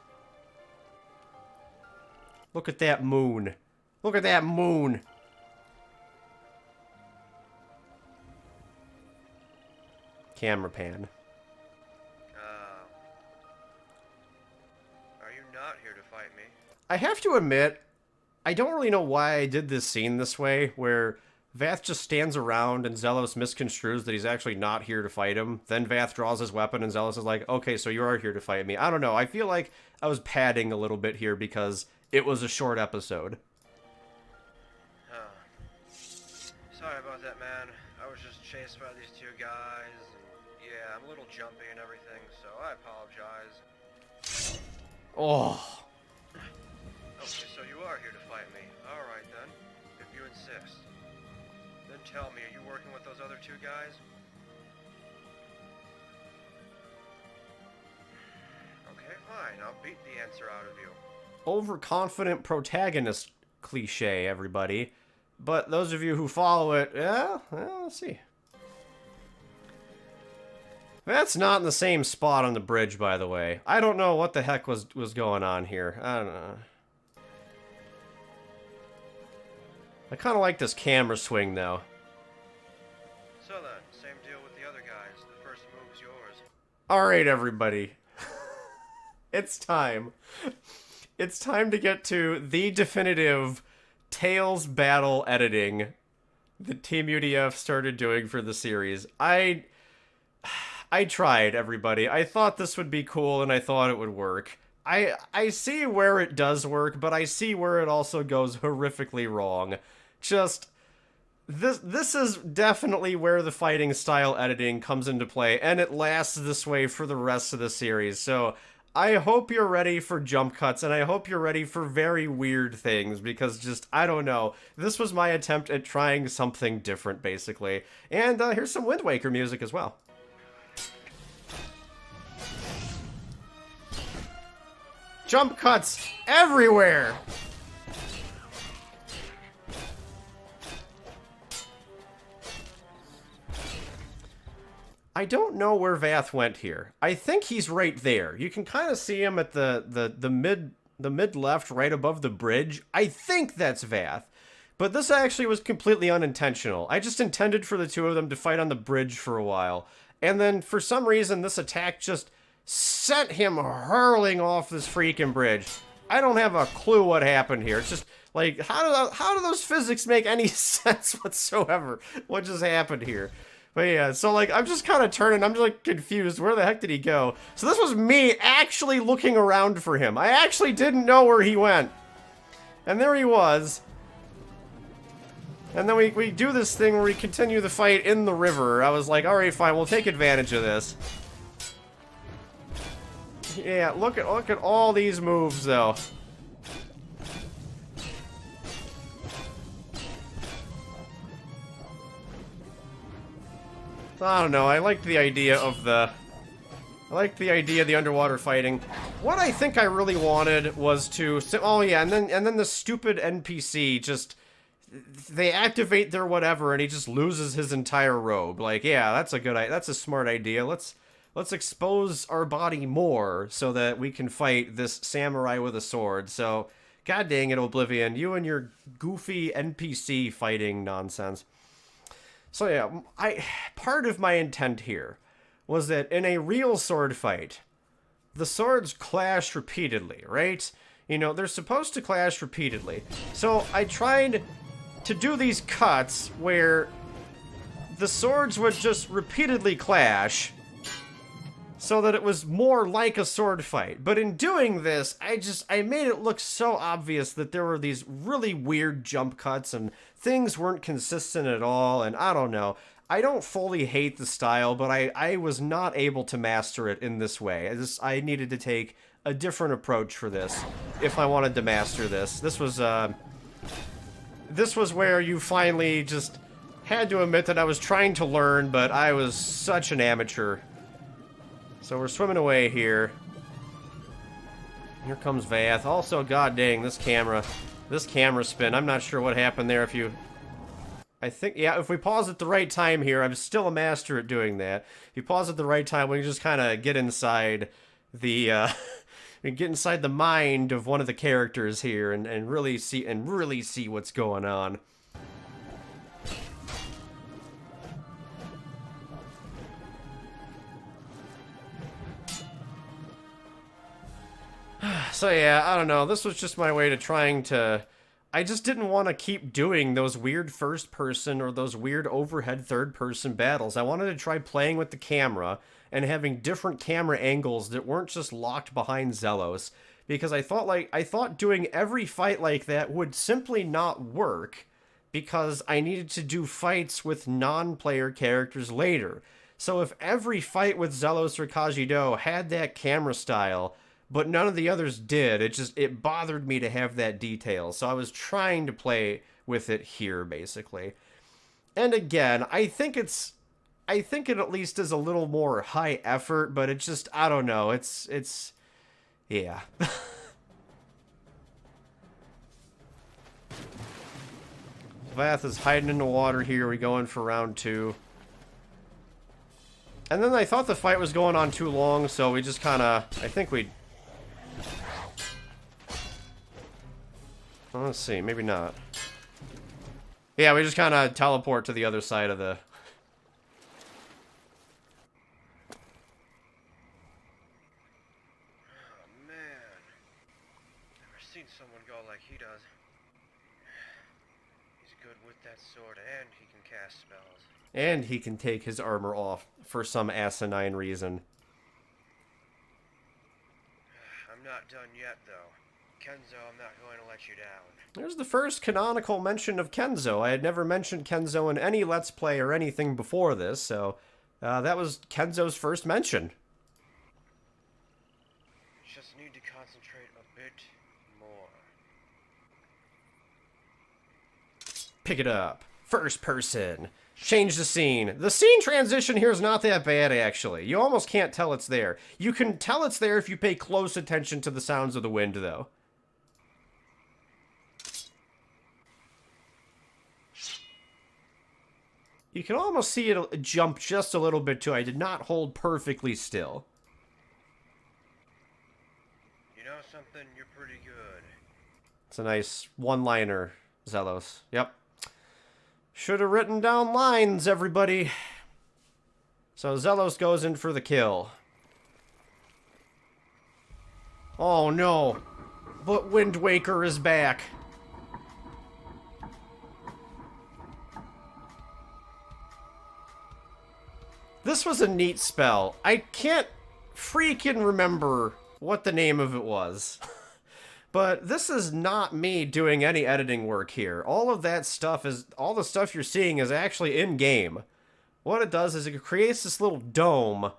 Look at that moon. Look at that moon. Camera pan.
Are you not here to fight me?
I have to admit, I don't really know why I did this scene this way, where Vath just stands around and Zelos misconstrues that he's actually not here to fight him. Then Vath draws his weapon and Zelos is like, okay, so you are here to fight me. I don't know. I feel like I was padding a little bit here because it was a short episode.
Sorry about that, man. I was just chased by these two guys. And yeah, I'm a little jumpy and everything, so I apologize.
Oh.
Okay, so you are here to fight me. Alright then, if you insist. Then tell me, are you working with those other two guys? Okay, fine. I'll beat the answer out of you.
Overconfident protagonist cliche, everybody. But those of you who follow it, yeah, well, let's see. That's not in the same spot on the bridge, by the way. I don't know what the heck was going on here. I don't know. I kind of like this camera swing, though.
So then, same deal with the other guys. The first move's yours.
Alright, everybody. It's time. It's time to get to the definitive Tails battle editing that Teamudf started doing for the series. I tried, everybody. I thought this would be cool and I thought it would work. I see where it does work, but I see where it also goes horrifically wrong. Just this is definitely where the fighting style editing comes into play, and it lasts this way for the rest of the series. So I hope you're ready for jump cuts, and I hope you're ready for very weird things, because just, I don't know. This was my attempt at trying something different, basically. And here's some Wind Waker music as well. Jump cuts everywhere! I don't know where Vath went here. I think he's right there. You can kind of see him at the mid left, right above the bridge. I think that's Vath. But this actually was completely unintentional. I just intended for the two of them to fight on the bridge for a while. And then, for some reason, this attack just sent him hurling off this freaking bridge. I don't have a clue what happened here. It's just, like, how do those physics make any sense whatsoever? What just happened here? But yeah, so like, I'm just kind of turning, I'm just like confused. Where the heck did he go? So this was me actually looking around for him. I actually didn't know where he went. And there he was. And then we do this thing where we continue the fight in the river. I was like, alright, fine, we'll take advantage of this. Yeah, look at all these moves though. I don't know, I like the idea of the underwater fighting. What I think I really wanted was to, oh yeah, and then the stupid NPC just, they activate their whatever and he just loses his entire robe. Like, yeah, that's a smart idea. Let's expose our body more so that we can fight this samurai with a sword. So, god dang it, Oblivion, you and your goofy NPC fighting nonsense. So yeah, part of my intent here was that in a real sword fight, the swords clash repeatedly, right? You know, they're supposed to clash repeatedly. So I tried to do these cuts where the swords would just repeatedly clash so that it was more like a sword fight. But in doing this, I made it look so obvious that there were these really weird jump cuts and things weren't consistent at all, and I don't know. I don't fully hate the style, but I was not able to master it in this way. I needed to take a different approach for this if I wanted to master this. This was where you finally just had to admit that I was trying to learn, but I was such an amateur. So we're swimming away here. Here comes Vath. Also, god dang, this camera spin. I'm not sure what happened there. I think, yeah, if we pause at the right time here, I'm still a master at doing that. If you pause at the right time, we can just kind of get inside the get inside the mind of one of the characters here and really see what's going on. So yeah, I don't know. This was just my way to trying to... I just didn't want to keep doing those weird first-person or those weird overhead third-person battles. I wanted to try playing with the camera and having different camera angles that weren't just locked behind Zelos. Because I thought doing every fight like that would simply not work because I needed to do fights with non-player characters later. So if every fight with Zelos or Cyrodiil had that camera style, but none of the others did, it bothered me to have that detail. So I was trying to play with it here, basically. And again, I think it at least is a little more high effort, but it just, I don't know, it's yeah. Vath is hiding in the water here. We go in for round 2. And then I thought the fight was going on too long, so we just kind of, I think we... Well, let's see, maybe not. Yeah, we just kind of teleport to the other side of the...
Oh, man. Never seen someone go like he does. He's good with that sword, and he can cast spells.
And he can take his armor off for some asinine reason.
I'm not done yet, though. Kenzo, I'm not going to let you down.
There's the first canonical mention of Kenzo. I had never mentioned Kenzo in any Let's Play or anything before this, so that was Kenzo's first mention.
Just need to concentrate a bit more.
Pick it up. First person. Change the scene. The scene transition here is not that bad, actually. You almost can't tell it's there. You can tell it's there if you pay close attention to the sounds of the wind, though. You can almost see it jump just a little bit, too. I did not hold perfectly still.
You know something? You're pretty good.
It's a nice one-liner, Zelos. Yep. Should have written down lines, everybody. So Zelos goes in for the kill. Oh, no. But Wind Waker is back. This was a neat spell. I can't freaking remember what the name of it was. But this is not me doing any editing work here. All of that stuff is, all the stuff you're seeing is actually in-game. What it does is it creates this little dome,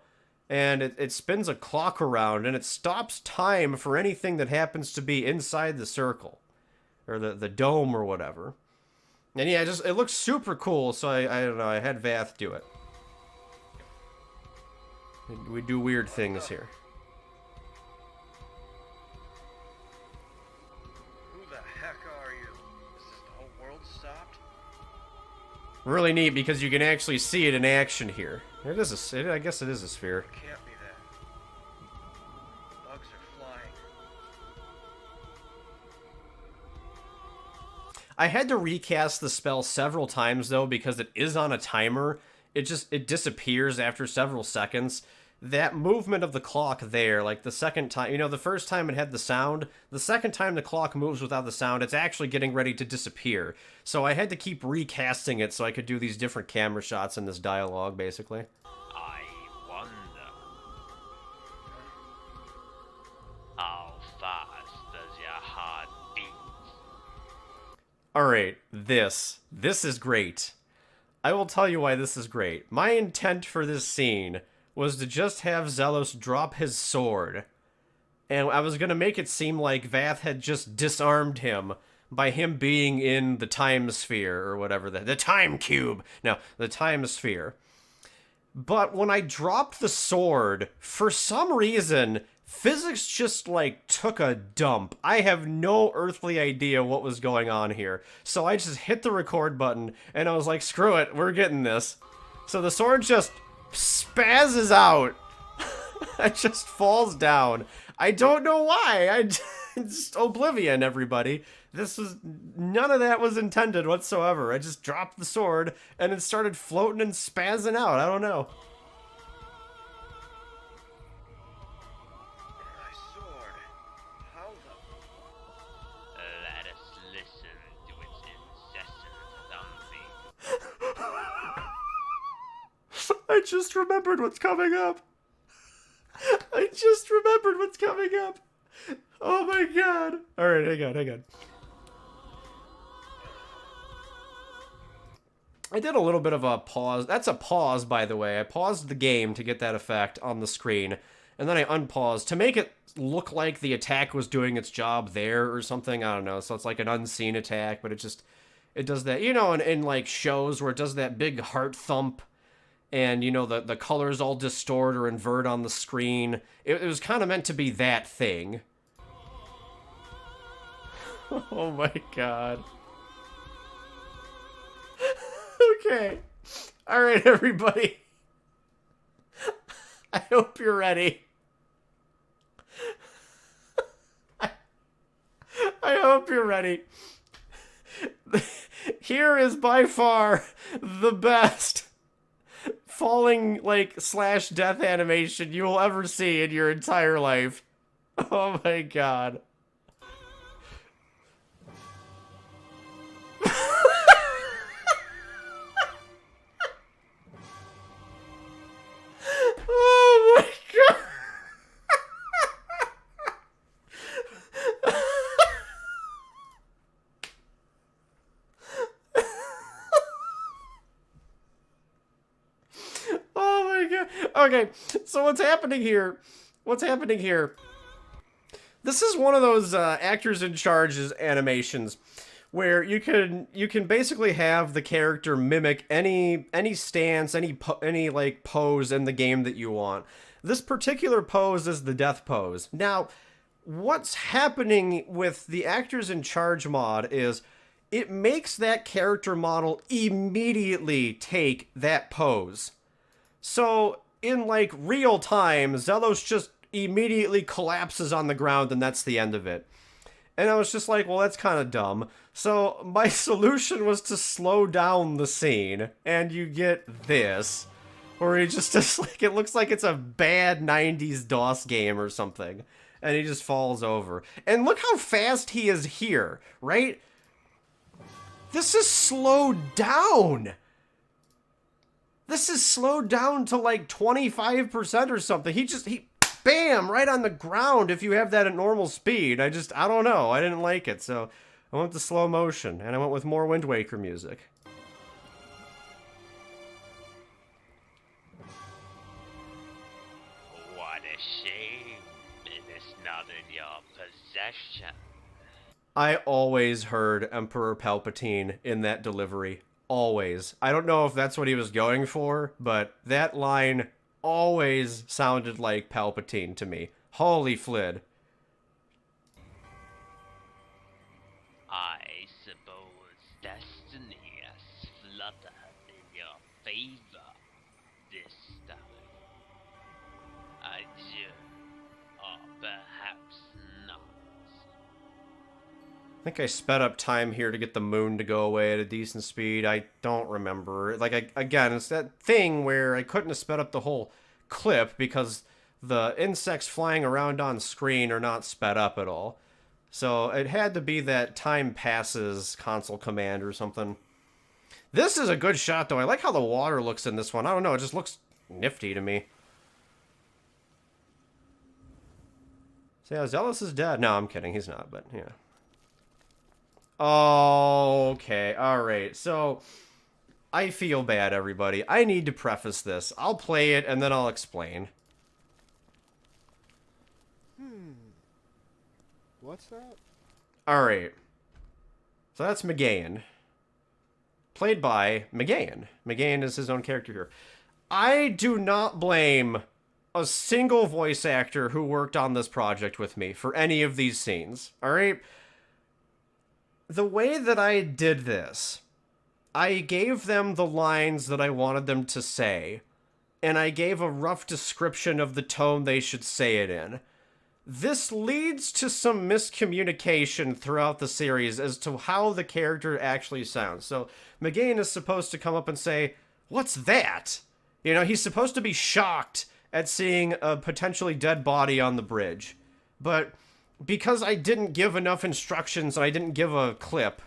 and it spins a clock around, and it stops time for anything that happens to be inside the circle. Or the dome or whatever. And yeah, it looks super cool, so I don't know, I had Vath do it. We do weird things here.
Who the heck are you? Is this the whole world stopped?
Really neat because you can actually see it in action here. It is I guess it is a sphere.
It can't be that. Bugs are flying.
I had to recast the spell several times though because it is on a timer. It disappears after several seconds. That movement of the clock there, like the second time, you know, the first time it had the sound, the second time the clock moves without the sound, it's actually getting ready to disappear. So I had to keep recasting it so I could do these different camera shots in this dialogue, basically.
I wonder how fast does your heart beat?
Alright, this is great. I will tell you why this is great. My intent for this scene was to just have Zelos drop his sword. And I was going to make it seem like Vath had just disarmed him by him being in the time sphere or whatever, the time cube. No, the time sphere. But when I dropped the sword, for some reason, physics just, like, took a dump. I have no earthly idea what was going on here. So I just hit the record button, and I was like, screw it, we're getting this. So the sword just spazzes out. It just falls down. I don't know why. Just Oblivion, everybody. None of that was intended whatsoever. I just dropped the sword and it started floating and spazzing out. I don't know.
Nice sword. How the...
Let us listen to its incessant thumping.
I just remembered what's coming up. I just remembered what's coming up. Oh my god. Alright, hang on. I did a little bit of a pause. That's a pause, by the way. I paused the game to get that effect on the screen. And then I unpaused to make it look like the attack was doing its job there or something. I don't know. So it's like an unseen attack, but it does that. You know, in like shows where it does that big heart thump. And, you know, the colors all distort or invert on the screen. It was kind of meant to be that thing. Oh my god. Okay. Alright, everybody. I hope you're ready. I hope you're ready. Here is by far the best falling, like, slash death animation you will ever see in your entire life. Oh my god. Oh my god. Oh my god. Okay, so what's happening here? This is one of those actors in charge's animations where you can basically have the character mimic any stance, any like pose in the game that you want. This particular pose is the death pose. Now, what's happening with the actors in charge mod is it makes that character model immediately take that pose. So, in like real time, Zelos just immediately collapses on the ground and that's the end of it. And I was just like, well, that's kind of dumb. So my solution was to slow down the scene, and you get this, where he just like, it looks like it's a bad 90s DOS game or something, and he just falls over. And look how fast he is here, right? This is slowed down. This is slowed down to like 25% or something. He bam, right on the ground if you have that at normal speed. I don't know. I didn't like it, so I went to slow motion, and I went with more Wind Waker music.
What a shame it is not in your possession.
I always heard Emperor Palpatine in that delivery. Always. I don't know if that's what he was going for, but that line always sounded like Palpatine to me. Holy flid.
I suppose destiny has fluttered in your favor this time. Adieu, or perhaps not.
I think I sped up time here to get the moon to go away at a decent speed. I don't remember. Like, again, it's that thing where I couldn't have sped up the whole clip because the insects flying around on screen are not sped up at all. So it had to be that time passes console command or something. This is a good shot, though. I like how the water looks in this one. I don't know. It just looks nifty to me. So yeah, Zealous is dead. No, I'm kidding. He's not, but yeah. Okay, alright, so I feel bad, everybody. I need to preface this. I'll play it, and then I'll explain.
What's that?
Alright. So that's Megaean. Played by Megaean. Megaean is his own character here. I do not blame a single voice actor who worked on this project with me for any of these scenes, alright? The way that I did this, I gave them the lines that I wanted them to say, and I gave a rough description of the tone they should say it in. This leads to some miscommunication throughout the series as to how the character actually sounds. So McGain is supposed to come up and say, "What's that?" You know, he's supposed to be shocked at seeing a potentially dead body on the bridge. But because I didn't give enough instructions and I didn't give a clip,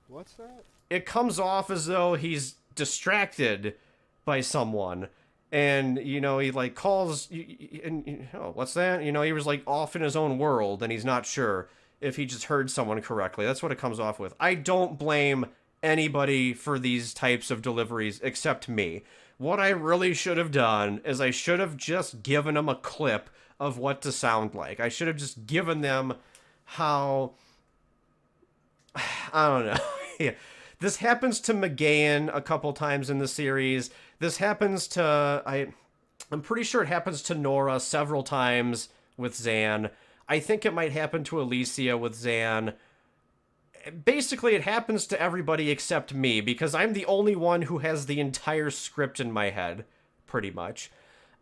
What's that?
it comes off as though he's distracted by someone. And, you know, he, like, calls, and, oh, what's that? You know, he was, like, off in his own world, and he's not sure if he just heard someone correctly. That's what it comes off with. I don't blame anybody for these types of deliveries except me. What I really should have done is I should have just given them a clip of what to sound like. I should have just given them how... I don't know. Yeah. This happens to McGahan a couple times in the series. This happens to... I'm pretty sure it happens to Nora several times with Zan. I think it might happen to Alicia with Zan. Basically, it happens to everybody except me, because I'm the only one who has the entire script in my head, pretty much.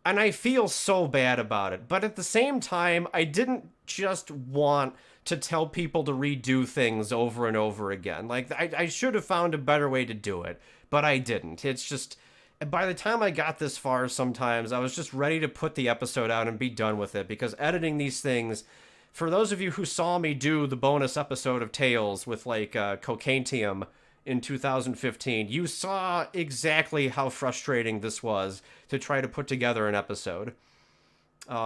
And I feel so bad about it. But at the same time, I didn't just want to tell people to redo things over and over again. Like, I should have found a better way to do it, but I didn't. It's just, by the time I got this far sometimes, I was just ready to put the episode out and be done with it, because editing these things, for those of you who saw me do the bonus episode of Tales with, like, Cocaintium in 2015, you saw exactly how frustrating this was to try to put together an episode.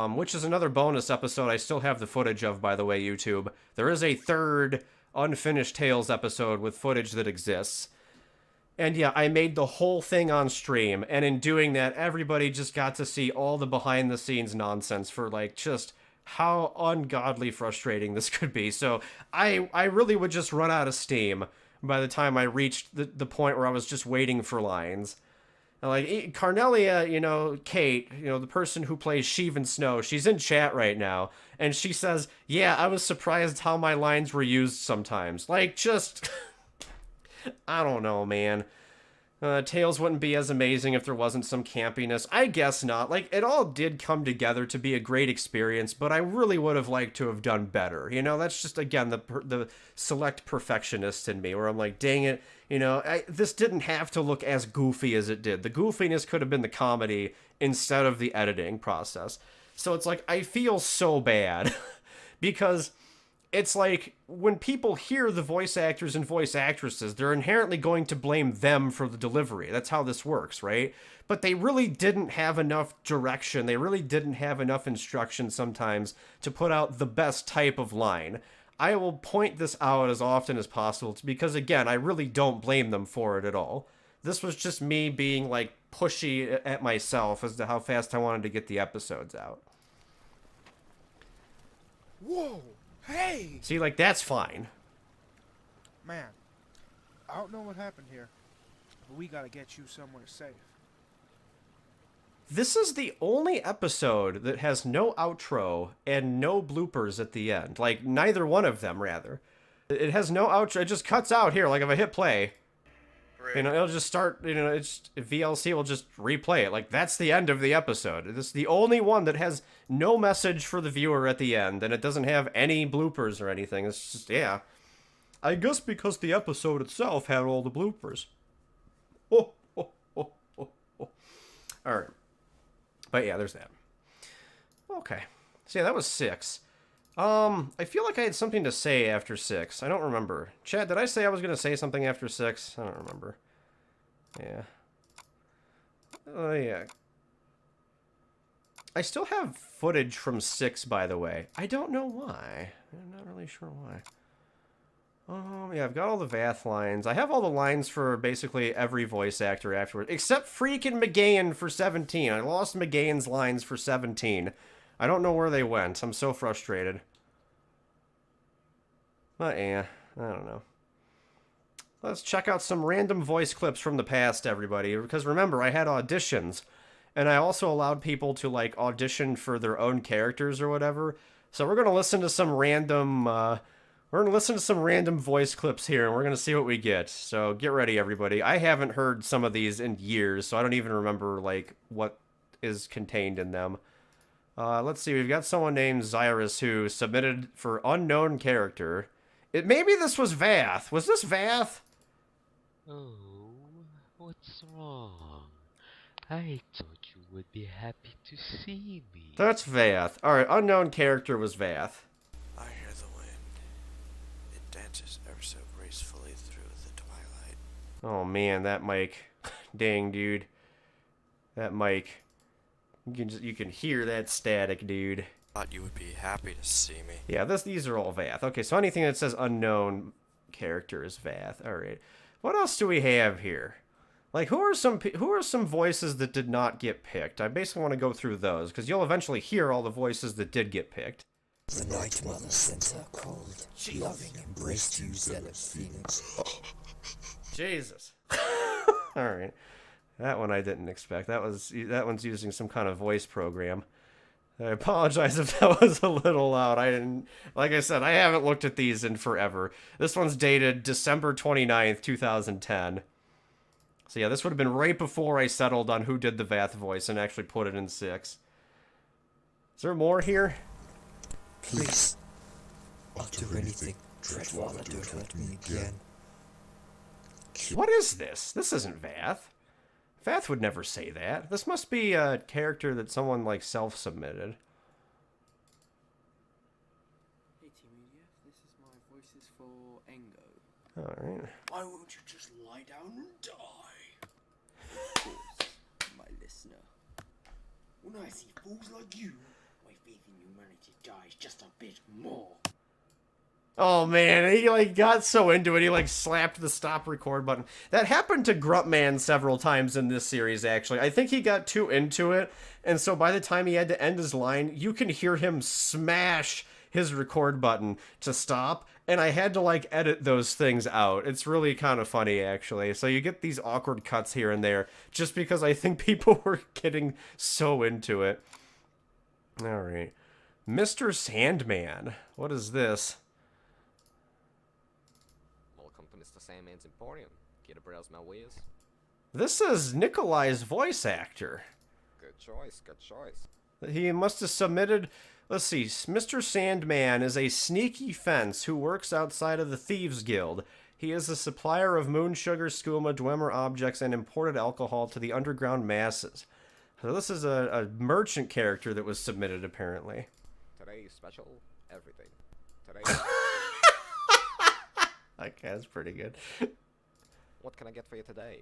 Which is another bonus episode I still have the footage of, by the way, YouTube. There is a third unfinished Tales episode with footage that exists. And yeah, I made the whole thing on stream, and in doing that, everybody just got to see all the behind-the-scenes nonsense for, like, just how ungodly frustrating this could be. So I really would just run out of steam by the time I reached the point where I was just waiting for lines. Like, Carnelia, you know, Kate, you know, the person who plays Sheevan Snow, she's in chat right now, and she says, yeah, I was surprised how my lines were used sometimes. Like, just, I don't know, man. Tales wouldn't be as amazing if there wasn't some campiness. I guess not. Like, it all did come together to be a great experience, but I really would have liked to have done better. You know, that's just, again, the select perfectionist in me, where I'm like, dang it, you know, this didn't have to look as goofy as it did. The goofiness could have been the comedy instead of the editing process. So it's like, I feel so bad, because... it's like, when people hear the voice actors and voice actresses, they're inherently going to blame them for the delivery. That's how this works, right? But they really didn't have enough direction. They really didn't have enough instruction sometimes to put out the best type of line. I will point this out as often as possible because, again, I really don't blame them for it at all. This was just me being, like, pushy at myself as to how fast I wanted to get the episodes out.
Whoa! Hey!
See, like, that's fine.
Man, I don't know what happened here, but we gotta get you somewhere safe.
This is the only episode that has no outro and no bloopers at the end. Like, neither one of them, rather. It has no outro. It just cuts out here. Like, if I hit play, you know, it'll just start, you know, it's VLC will just replay it. Like, that's the end of the episode. This is the only one that has no message for the viewer at the end, and it doesn't have any bloopers or anything. It's just, yeah. I guess because the episode itself had all the bloopers. Oh. Alright. But yeah, there's that. Okay. So yeah, that was 6. I feel like I had something to say after 6. I don't remember. Chad, did I say I was going to say something after 6? I don't remember. Yeah. Oh, yeah. I still have footage from 6, by the way. I don't know why. I'm not really sure why. Yeah, I've got all the Vath lines. I have all the lines for basically every voice actor afterward, except freaking McGahan for 17. I lost McGahan's lines for 17. I don't know where they went. I'm so frustrated. But yeah, I don't know. Let's check out some random voice clips from the past, everybody. Because remember, I had auditions. And I also allowed people to, like, audition for their own characters or whatever. So we're going to listen to some random We're going to listen to some random voice clips here, and we're going to see what we get. So get ready, everybody. I haven't heard some of these in years, so I don't even remember, like, what is contained in them. Let's see. We've got someone named Zyrus who submitted for unknown character. Maybe this was Vath. Was this Vath?
Oh, what's wrong? I thought you would be happy to see me.
That's Vath. Alright, unknown character was Vath.
I hear the wind. It dances ever so gracefully through the twilight.
Oh man, that mic. Dang, dude. That mic. You can hear that static, dude.
Thought you would be happy to see me.
Yeah, these are all Vath. Okay, so anything that says unknown character is Vath. Alright. What else do we have here? Like, who are some voices that did not get picked? I basically want to go through those, because you'll eventually hear all the voices that did get picked.
The Night Mother sent her cold, loving embraced you, zealous Phoenix.
Jesus. Alright. That one I didn't expect. That one's using some kind of voice program. I apologize if that was a little loud. Like I said, I haven't looked at these in forever. This one's dated December 29th, 2010. So yeah, this would have been right before I settled on who did the Vath voice and actually put it in 6. Is there more here?
Please, I'll do anything. Dreadwaller, don't hurt me again.
What is this? This isn't Vath. Vath would never say that. This must be a character that someone, like, self-submitted.
Hey Teamudf, this is my voices for Engo.
Alright.
Why won't you just lie down and die?
Of course, my listener.
When I see fools like you, my faith in humanity dies just a bit more.
Oh man, he like got so into it, he like slapped the stop record button. That happened to Gruntman several times in this series, actually. I think he got too into it, and so by the time he had to end his line, you can hear him smash his record button to stop, and I had to like edit those things out. It's really kind of funny, actually. So you get these awkward cuts here and there, just because I think people were getting so into it. Alright. Mr. Sandman. What is this?
Sandman's Emporium. Get a browse my wares.
This is Nikolai's voice actor.
Good choice, good choice.
He must have submitted... Let's see. Mr. Sandman is a sneaky fence who works outside of the Thieves Guild. He is a supplier of moon sugar, skooma, dwemer objects, and imported alcohol to the underground masses. So this is a merchant character that was submitted, apparently.
Today's special, everything. Today...
Okay, that's pretty good.
What can I get for you today?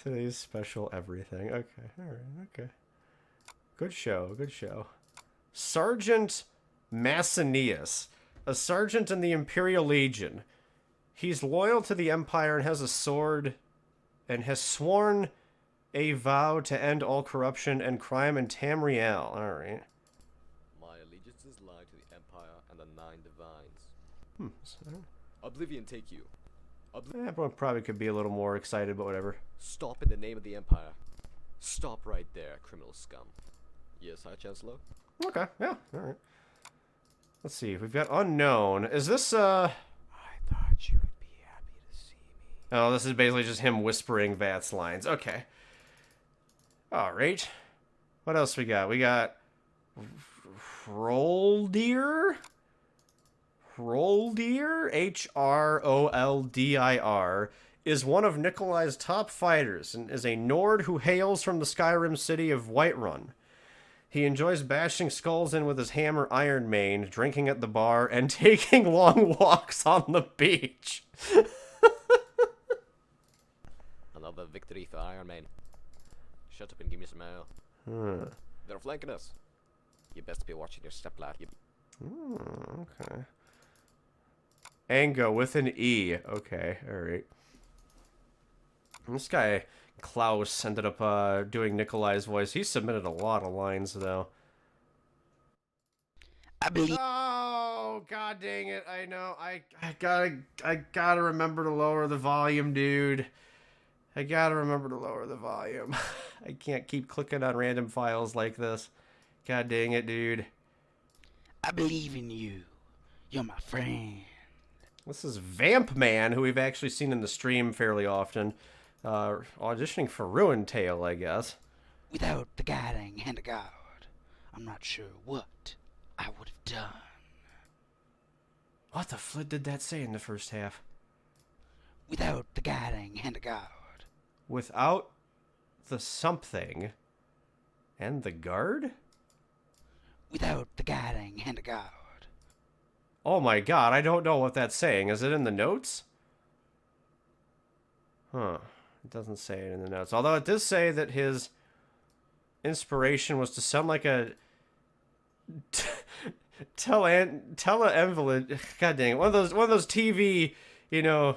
Today's special everything. Okay, alright, okay. Good show, good show. Sergeant Massanius, a sergeant in the Imperial Legion. He's loyal to the Empire and has a sword, and has sworn a vow to end all corruption and crime in Tamriel. Alright.
My allegiances lie to the Empire and the 9 Divines.
So
Oblivion take you.
everyone probably could be a little more excited, but whatever.
Stop in the name of the Empire. Stop right there, criminal scum. Yes, High Chancellor?
Okay, yeah, alright. Let's see, we've got unknown. Is this,
I thought you would be happy to see me.
Oh, this is basically just him whispering Vath's lines. Okay. Alright. What else we got? We got... Hroldir? Hroldir, Hroldir, is one of Nikolai's top fighters and is a Nord who hails from the Skyrim city of Whiterun. He enjoys bashing skulls in with his hammer Iron Mane, drinking at the bar, and taking long walks on the beach.
Another victory for Iron Man. Shut up and give me some ale. They're flanking us. You best be watching your step, lad.
Okay. Ango with an E. Okay, alright. This guy, Klaus, ended up doing Nikolai's voice. He submitted a lot of lines, though. Oh, god dang it. I know. I gotta remember to lower the volume, dude. I gotta remember to lower the volume. I can't keep clicking on random files like this. God dang it, dude.
I believe in you. You're my friend.
This is Vamp Man, who we've actually seen in the stream fairly often. Auditioning for Ruined Tale, I guess.
Without the guiding hand of God, I'm not sure what I would have done.
What the flit did that say in the first half?
Without the guiding hand of God.
Without the something and the guard?
Without the guiding hand of God.
Oh my god, I don't know what that's saying. Is it in the notes? Huh. It doesn't say it in the notes. Although it does say that his inspiration was to sound like a tele-envelope. God dang it. One of those TV, you know.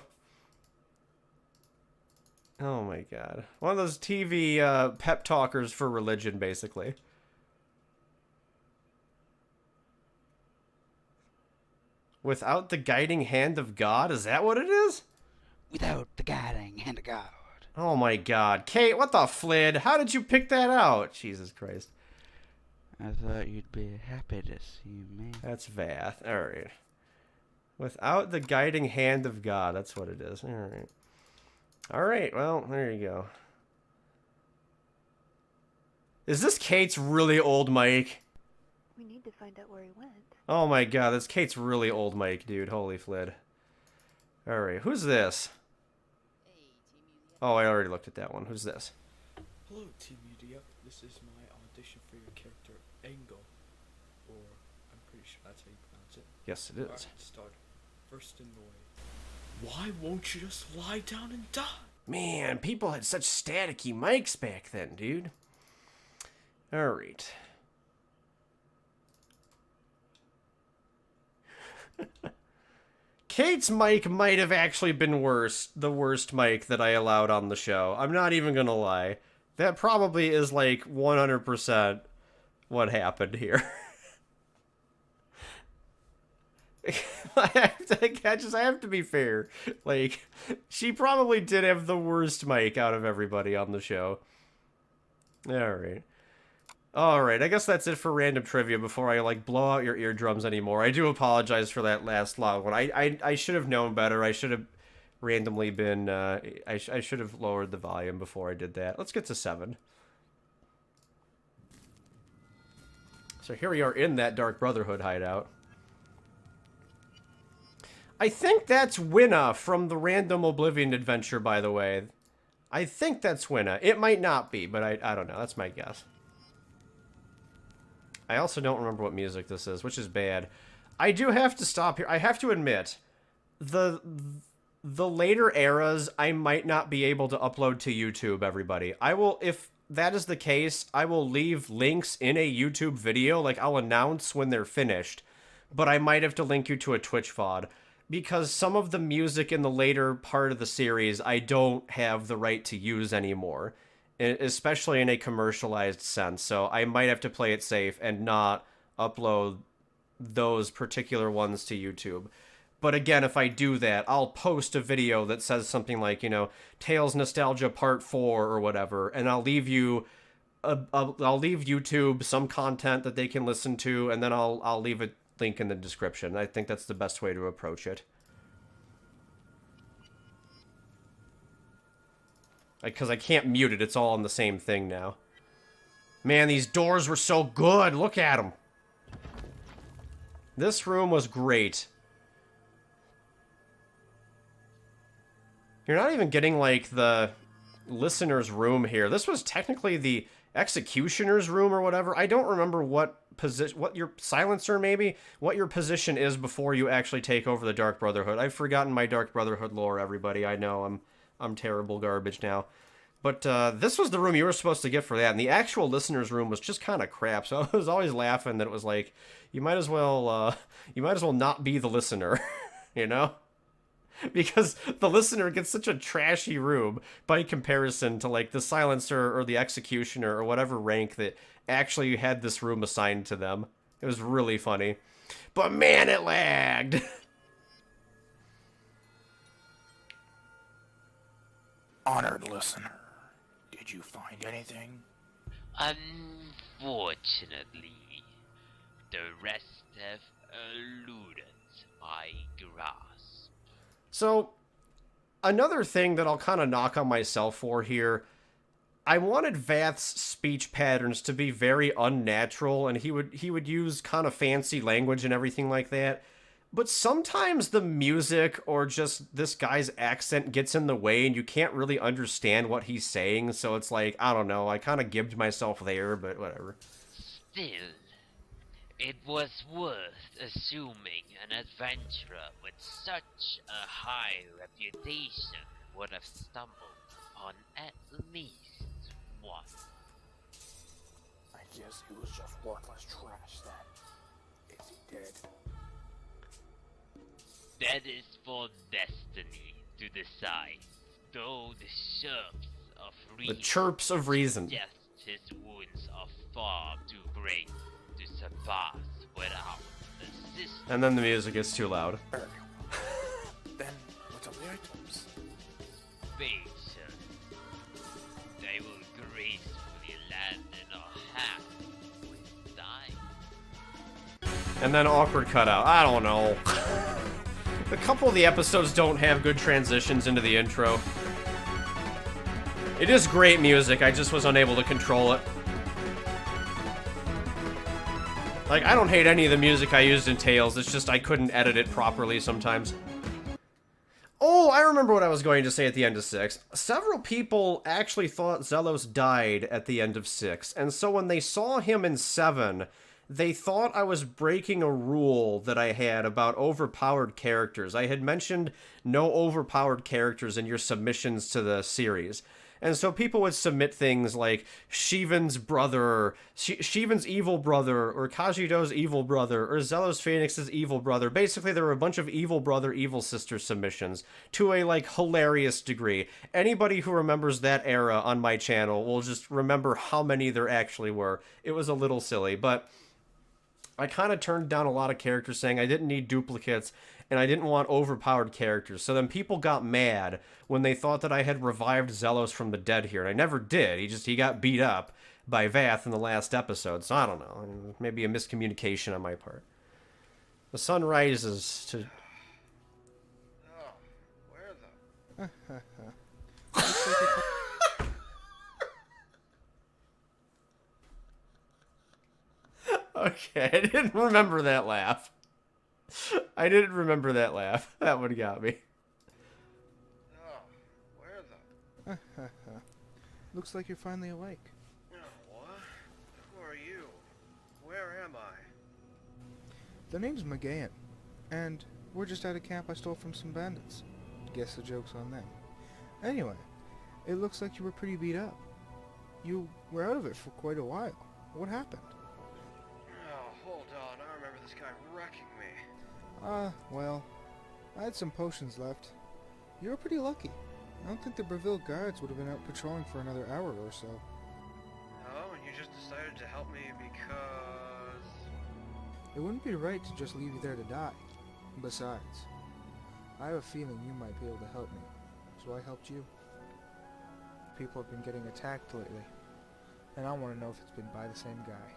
Oh my god. One of those TV pep talkers for religion, basically. Without the guiding hand of God? Is that what it is?
Without the guiding hand of God.
Oh my god. Kate, what the flid? How did you pick that out? Jesus Christ.
I thought you'd be happy to see me.
That's Vath. Alright. Without the guiding hand of God. That's what it is. Alright. Alright, well, there you go. Is this Kate's really old mic?
We need to find out where he went.
Oh my god, that's Kate's really old mic, dude. Holy flid. Alright, who's this? Oh, I already looked at that one. Who's this?
Hello, Teamudf. This is my audition for your character, Engo. Or, I'm pretty sure that's how you pronounce it.
Yes, it is.
Alright, start. First annoy. Why won't you just lie down and die?
Man, people had such staticky mics back then, dude. Alright. Kate's mic might have actually been worse. The worst mic that I allowed on the show. I'm not even gonna lie. That probably is like 100% what happened here. I have to be fair. Like, she probably did have the worst mic out of everybody on the show. Alright. Alright, I guess that's it for random trivia before I, like, blow out your eardrums anymore. I do apologize for that last long one. I should have known better. I should have randomly been, I should have lowered the volume before I did that. Let's get to 7. So here we are in that Dark Brotherhood hideout. I think that's Winna from the Random Oblivion adventure, by the way. I think that's Winna. It might not be, but I don't know. That's my guess. I also don't remember what music this is, which is bad. I do have to stop here. I have to admit, the later eras, I might not be able to upload to YouTube, everybody. I will, if that is the case, I will leave links in a YouTube video. Like, I'll announce when they're finished. But I might have to link you to a Twitch VOD. Because some of the music in the later part of the series, I don't have the right to use anymore. Especially in a commercialized sense, so I might have to play it safe and not upload those particular ones to YouTube. But again, if I do that, I'll post a video that says something like, you know, Tales Nostalgia Part 4 or whatever, and I'll leave you, I'll leave YouTube some content that they can listen to, and then I'll leave a link in the description. I think that's the best way to approach it. Because I can't mute it. It's all on the same thing now. Man, these doors were so good. Look at them. This room was great. You're not even getting, like, the listener's room here. This was technically the executioner's room or whatever. I don't remember what position, what your silencer maybe, what your position is before you actually take over the Dark Brotherhood. I've forgotten my Dark Brotherhood lore, everybody. I know I'm terrible garbage now. But this was the room you were supposed to get for that, and the actual listener's room was just kind of crap, so I was always laughing that it was like, you might as well not be the listener, you know? Because the listener gets such a trashy room by comparison to, like, the silencer or the executioner or whatever rank that actually had this room assigned to them. It was really funny. But man, it lagged!
Honored listener, did you find anything?
Unfortunately, the rest have eluded my grasp.
So, another thing that I'll kind of knock on myself for here, I wanted Vath's speech patterns to be very unnatural, and he would use kind of fancy language and everything like that. But sometimes the music or just this guy's accent gets in the way and you can't really understand what he's saying, so it's like, I don't know, I kind of gibbed myself there, but whatever.
Still, it was worth assuming an adventurer with such a high reputation would have stumbled upon at least one.
I guess he was just worthless trash then. Is he dead?
That is for destiny to decide, though the
chirps of reason
suggest his wounds are far too great to surpass without assistance.
And then the music gets too loud.
Then, what's on the items?
Patience. They will gracefully land in our hands with time.
And then awkward cutout. I don't know. A couple of the episodes don't have good transitions into the intro. It is great music, I just was unable to control it. Like, I don't hate any of the music I used in Tales, it's just I couldn't edit it properly sometimes. Oh, I remember what I was going to say at the end of 6. Several people actually thought Zelos died at the end of 6, and so when they saw him in 7, they thought I was breaking a rule that I had about overpowered characters. I had mentioned no overpowered characters in your submissions to the series. And so people would submit things like Shivan's brother, Shivan's evil brother, or Kajido's evil brother, or Zelos Phoenix's evil brother. Basically, there were a bunch of evil brother, evil sister submissions to a, like, hilarious degree. Anybody who remembers that era on my channel will just remember how many there actually were. It was a little silly, but I kind of turned down a lot of characters saying I didn't need duplicates and I didn't want overpowered characters. So then people got mad when they thought that I had revived Zelos from the dead here. And I never did. He got beat up by Vath in the last episode. So I don't know. Maybe a miscommunication on my part. The sun rises to...
Where the...
Okay, I didn't remember that laugh. I didn't remember that laugh. That one got me.
Where the... Looks like you're finally awake.
What? Who are you? Where am I?
The name's Magayan, and we're just at a camp I stole from some bandits. Guess the joke's on them. Anyway, it looks like you were pretty beat up. You were out of it for quite a while. What happened?
Oh, hold on. I remember this guy wrecking me.
Well, I had some potions left. You were pretty lucky. I don't think the Breville guards would have been out patrolling for another hour or so.
Oh, and you just decided to help me because...
It wouldn't be right to just leave you there to die. Besides, I have a feeling you might be able to help me, so I helped you. People have been getting attacked lately, and I want to know if it's been by the same guy.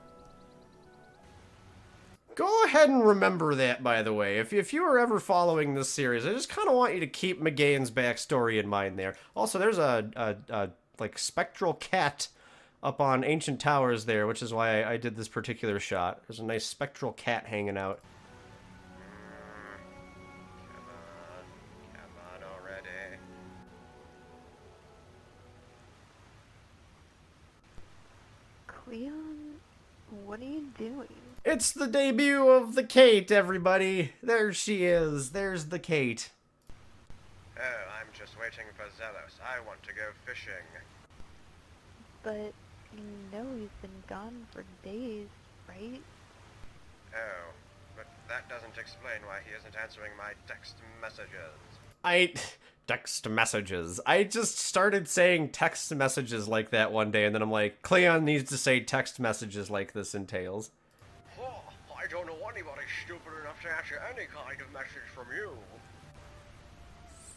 Go ahead and remember that, by the way. If you are ever following this series, I just kind of want you to keep Magayan's backstory in mind there. Also, there's a like, spectral cat up on Ancient Towers there, which is why I did this particular shot. There's a nice spectral cat hanging out.
Come on already.
Cleon, what are you doing?
It's the debut of the Kate, everybody. There she is. There's the Kate.
Oh, I'm just waiting for Zelos. I want to go fishing.
But you know he's been gone for days, right?
Oh, but that doesn't explain why he isn't answering my text messages.
Text messages. I just started saying text messages like that one day, and then I'm like, Cleon needs to say text messages like this in Tales.
Oh, I don't know anybody stupid enough to answer any kind of message from you.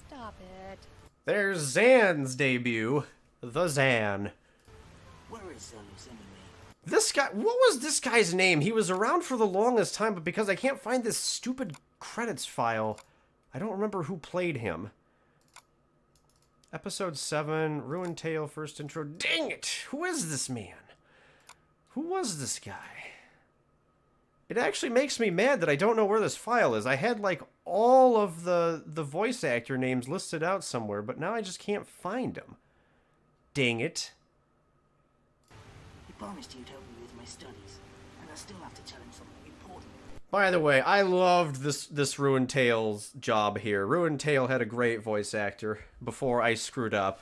Stop it.
There's Zan's debut. The Zan.
Where is Zelos anyway?
This guy, what was this guy's name? He was around for the longest time, but because I can't find this stupid credits file, I don't remember who played him. Episode 7, Ruined Tale, first intro. Dang it! Who is this man? Who was this guy? It actually makes me mad that I don't know where this file is. I had, like, all of the voice actor names listed out somewhere, but now I just can't find them. Dang it.
He promised he'd help me with my studies, and I still have to tell him something important.
By the way, I loved this Ruined Tale's job here. Ruined Tale had a great voice actor before I screwed up.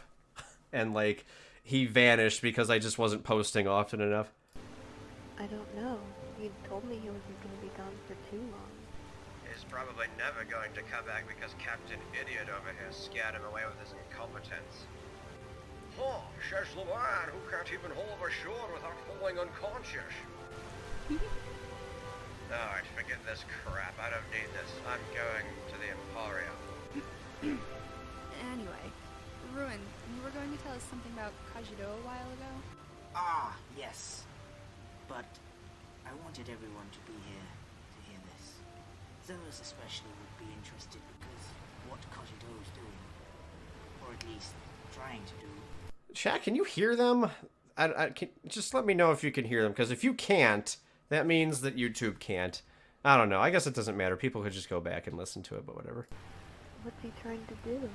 And, like, he vanished because I just wasn't posting often enough.
I don't know. He told me he wasn't going to be gone for too long.
He's probably never going to come back because Captain Idiot over here scared him away with his incompetence. Huh, says the man who can't even hold a shore without falling unconscious. Alright, forget this crap. I don't need this. I'm going to the Emporium.
Anyway, Ruin, you were going to tell us something about Cyrodiil a while ago?
Ah, yes. But I wanted everyone to be here to hear this. Zealous especially would be interested because what Cyrodiil is doing. Or at least trying to do.
Chat, can you hear them? Just let me know if you can hear them, because if you can't, that means that YouTube can't. I don't know. I guess it doesn't matter. People could just go back and listen to it, but whatever.
What's he trying to do?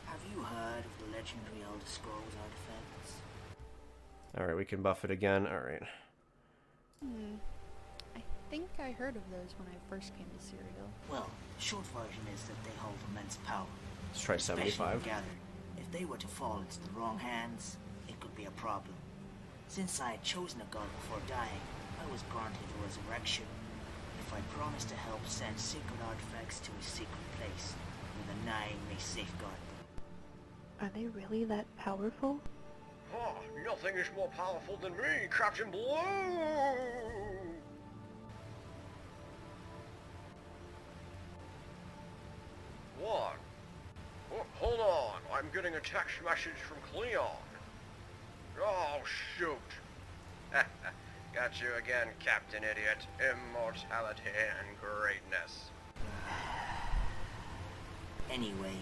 Have you heard of the legendary Elder Scrolls artifacts?
Alright, we can buff it again. Alright.
I think I heard of those when I first came to Cyrodiil.
Well, the short version is that they hold immense power.
Let's try 75.
Gathered. If they were to fall into the wrong hands, it could be a problem. Since I had chosen a god before dying, I was granted resurrection. If I promised to help send sacred artifacts to a secret place, where the Nine may safeguard them.
Are they really that powerful?
Huh, nothing is more powerful than me, Captain Blue! What? Oh, hold on, I'm getting a text message from Cleon. Oh, shoot. Got you again, Captain Idiot. Immortality and greatness.
Anyway,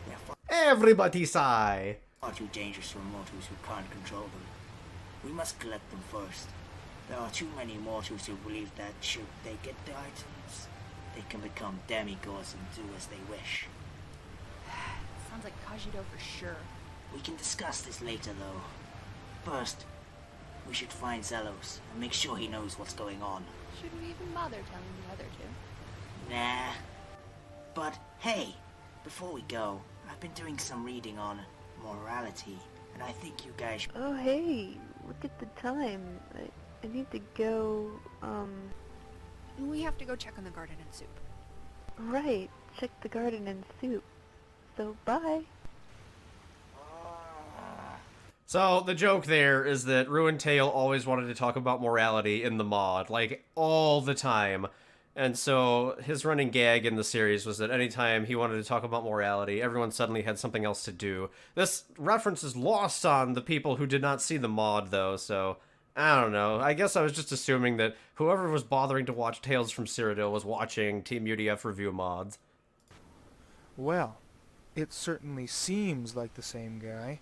they're
Everybody sigh.
far too dangerous for mortals who can't control them. We must collect them first. There are too many mortals who believe that should they get the items, they can become demigods and do as they wish.
Sounds like Cyrodiil for sure.
We can discuss this later, though. First, we should find Zelos and make sure he knows what's going on.
Should we even bother telling the other two?
Nah. But, hey, before we go, I've been doing some reading on morality, and I think you guys...
Oh, hey, look at the time. I need to go,
We have to go check on the garden and soup.
Right, check the garden and soup. So, bye.
So, the joke there is that Ruined Tale always wanted to talk about morality in the mod, like, all the time. And so, his running gag in the series was that anytime he wanted to talk about morality, everyone suddenly had something else to do. This reference is lost on the people who did not see the mod, though, so... I don't know. I guess I was just assuming that whoever was bothering to watch Tales from Cyrodiil was watching Teamudf review mods.
Well, it certainly seems like the same guy.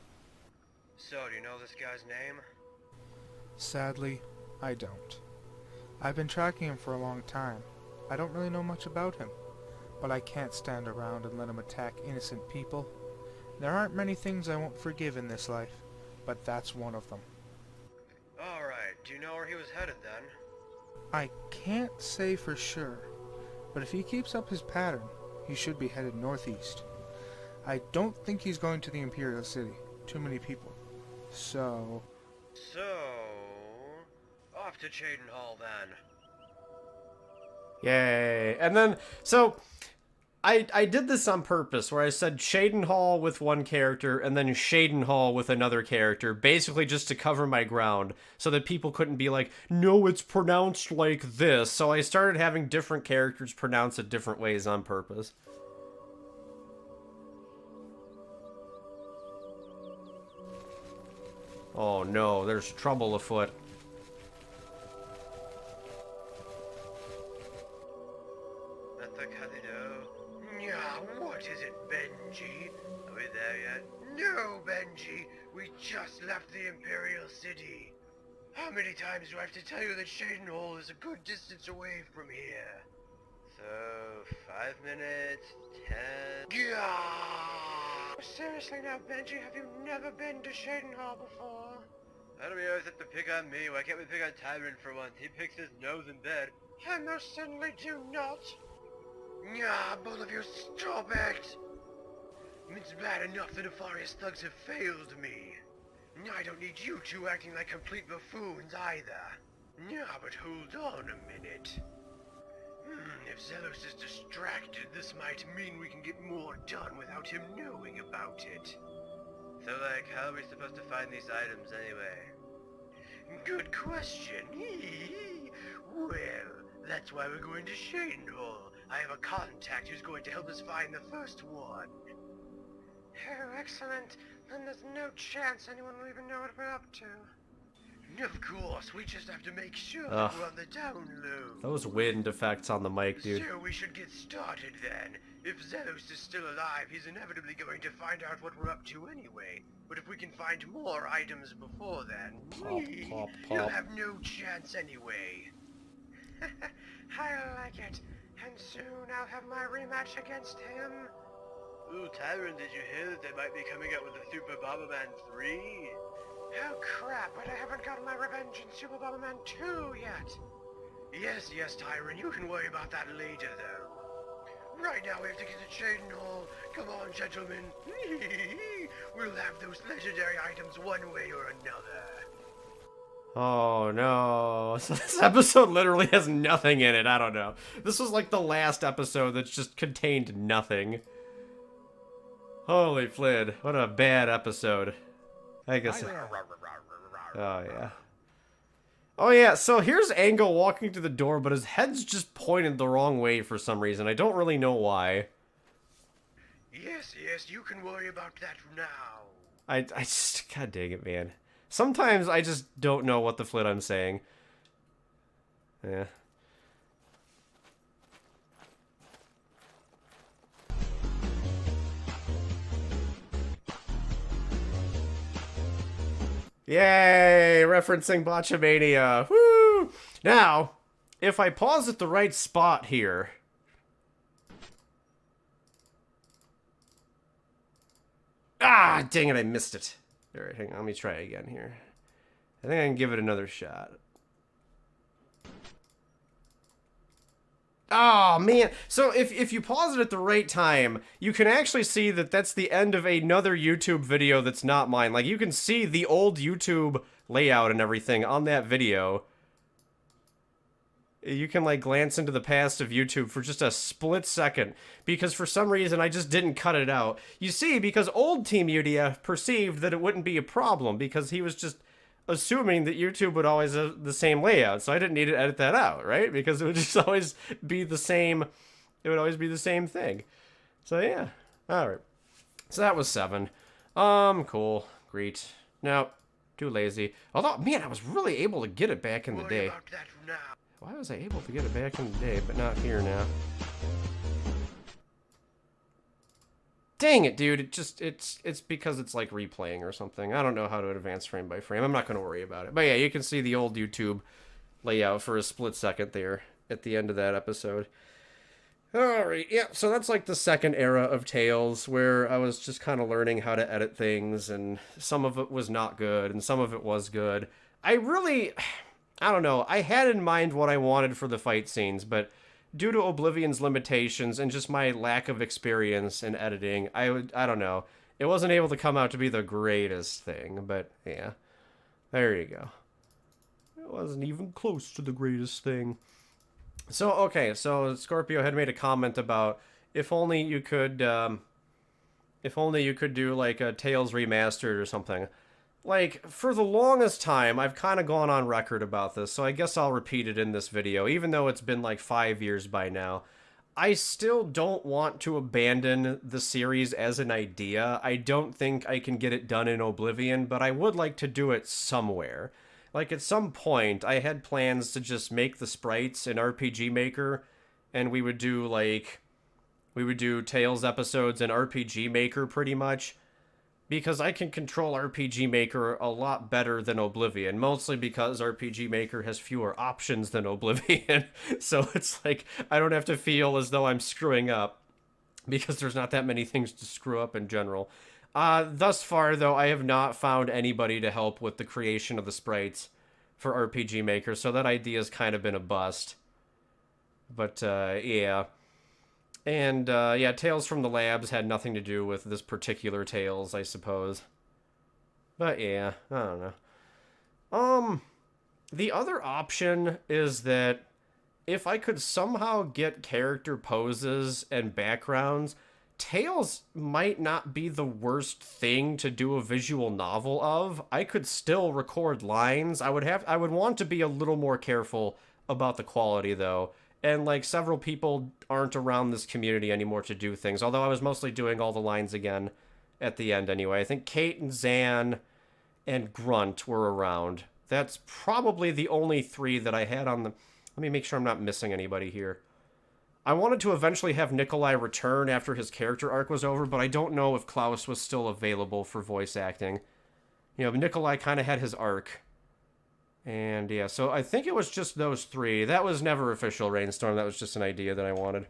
So, do you know this guy's name?
Sadly, I don't. I've been tracking him for a long time. I don't really know much about him, but I can't stand around and let him attack innocent people. There aren't many things I won't forgive in this life, but that's one of them.
Alright, do you know where he was headed then?
I can't say for sure, but if he keeps up his pattern, he should be headed northeast. I don't think he's going to the Imperial City. Too many people. So...
off to Cyrodiil then.
Yay. And then, so... I did this on purpose, where I said Cyrodiil with one character, and then Cyrodiil with another character, basically just to cover my ground, so that people couldn't be like, no, it's pronounced like this. So I started having different characters pronounce it different ways on purpose. Oh no, there's trouble afoot.
At the Cyrodiil.
is it, Benji? Are we there yet? No, Benji. We just left the Imperial City. How many times do I have to tell you that Shadenhall is a good distance away from here? So, 5 minutes, 10... Gah! Seriously now, Benji, have you never been to Shadenhall before? I don't always have to pick on me. Why can't we pick on Tyrant for once? He picks his nose in bed. I most certainly do not. Nah, both of you stop it! It's bad enough the nefarious thugs have failed me. I don't need you two acting like complete buffoons either. Yeah, but hold on a minute. If Zelos is distracted, this might mean we can get more done without him knowing about it. So, like, how are we supposed to find these items anyway? Good question. Well, that's why we're going to Shadenhall. I have a contact who's going to help us find the first one. Oh, excellent. Then there's no chance anyone will even know what we're up to. Of course, we just have to make sure that we're on the down low.
Those wind effects on the mic, dude.
So we should get started then. If Zelos is still alive, he's inevitably going to find out what we're up to anyway. But if we can find more items before then, he'll have no chance anyway. I like it. And soon I'll have my rematch against him. Ooh, Tyrant, did you hear that they might be coming out with a Super Bomberman 3? Oh crap, but I haven't gotten my revenge in Super Bomberman 2 yet. Yes, Tyrant, you can worry about that later, though. Right now we have to get to Shadenhall. Come on, gentlemen. We'll have those legendary items one way or another.
Oh no. So this episode literally has nothing in it. I don't know. This was like the last episode that's just contained nothing. Holy Flid. What a bad episode. I guess. Oh yeah. Oh yeah, so here's Angle walking to the door, but his head's just pointed the wrong way for some reason. I don't really know why.
Yes, you can worry about that now.
I just, god dang it, man. Sometimes I just don't know what the flit I'm saying. Yeah. Yay! Referencing Botchamania. Woo! Now, if I pause at the right spot here... Ah, dang it, I missed it. Alright, hang on, let me try again here. I think I can give it another shot. Oh, man. So if you pause it at the right time, you can actually see that that's the end of another YouTube video that's not mine. Like, you can see the old YouTube layout and everything on that video. You can, like, glance into the past of YouTube for just a split second, because for some reason I just didn't cut it out. You see, because old Teamudf perceived that it wouldn't be a problem, because he was just assuming that YouTube would always have the same layout, so I didn't need to edit that out, right? Because it would just always be the same, it would always be the same thing. So yeah, alright. So that was 7. Cool, great. Now, too lazy. Although, man, I was really able to get it back in the day. Why was I able to get it back in the day, but not here now? Dang it, dude. It's because it's like replaying or something. I don't know how to advance frame by frame. I'm not going to worry about it. But yeah, you can see the old YouTube layout for a split second there at the end of that episode. Alright, yeah, so that's like the second era of Tales, where I was just kind of learning how to edit things, and some of it was not good, and some of it was good. I don't know, I had in mind what I wanted for the fight scenes, but due to Oblivion's limitations and just my lack of experience in editing, I don't know, it wasn't able to come out to be the greatest thing, but yeah, there you go. It wasn't even close to the greatest thing. So, okay, so Scorpio had made a comment about if only you could do like a Tales Remastered or something. Like, for the longest time, I've kind of gone on record about this, so I guess I'll repeat it in this video, even though it's been like 5 years by now. I still don't want to abandon the series as an idea. I don't think I can get it done in Oblivion, but I would like to do it somewhere. Like, at some point, I had plans to just make the sprites in RPG Maker, and we would do, like, We would do Tales episodes in RPG Maker pretty much, because I can control RPG Maker a lot better than Oblivion, mostly because RPG Maker has fewer options than Oblivion. So it's like, I don't have to feel as though I'm screwing up, because there's not that many things to screw up in general. Thus far, though, I have not found anybody to help with the creation of the sprites for RPG Maker, so that idea's kind of been a bust. But, yeah. And, yeah, Tales from the Labs had nothing to do with this particular Tales, I suppose. But, yeah, I don't know. The other option is that if I could somehow get character poses and backgrounds, Tales might not be the worst thing to do a visual novel of. I could still record lines. I would want to be a little more careful about the quality, though. And, like, several people aren't around this community anymore to do things, although I was mostly doing all the lines again at the end anyway. I think Kate and Zan and Grunt were around. That's probably the only three that I had on the... Let me make sure I'm not missing anybody here. I wanted to eventually have Nikolai return after his character arc was over, but I don't know if Klaus was still available for voice acting. You know, Nikolai kind of had his arc. And yeah, so I think it was just those three. That was never official, Rainstorm. That was just an idea that I wanted.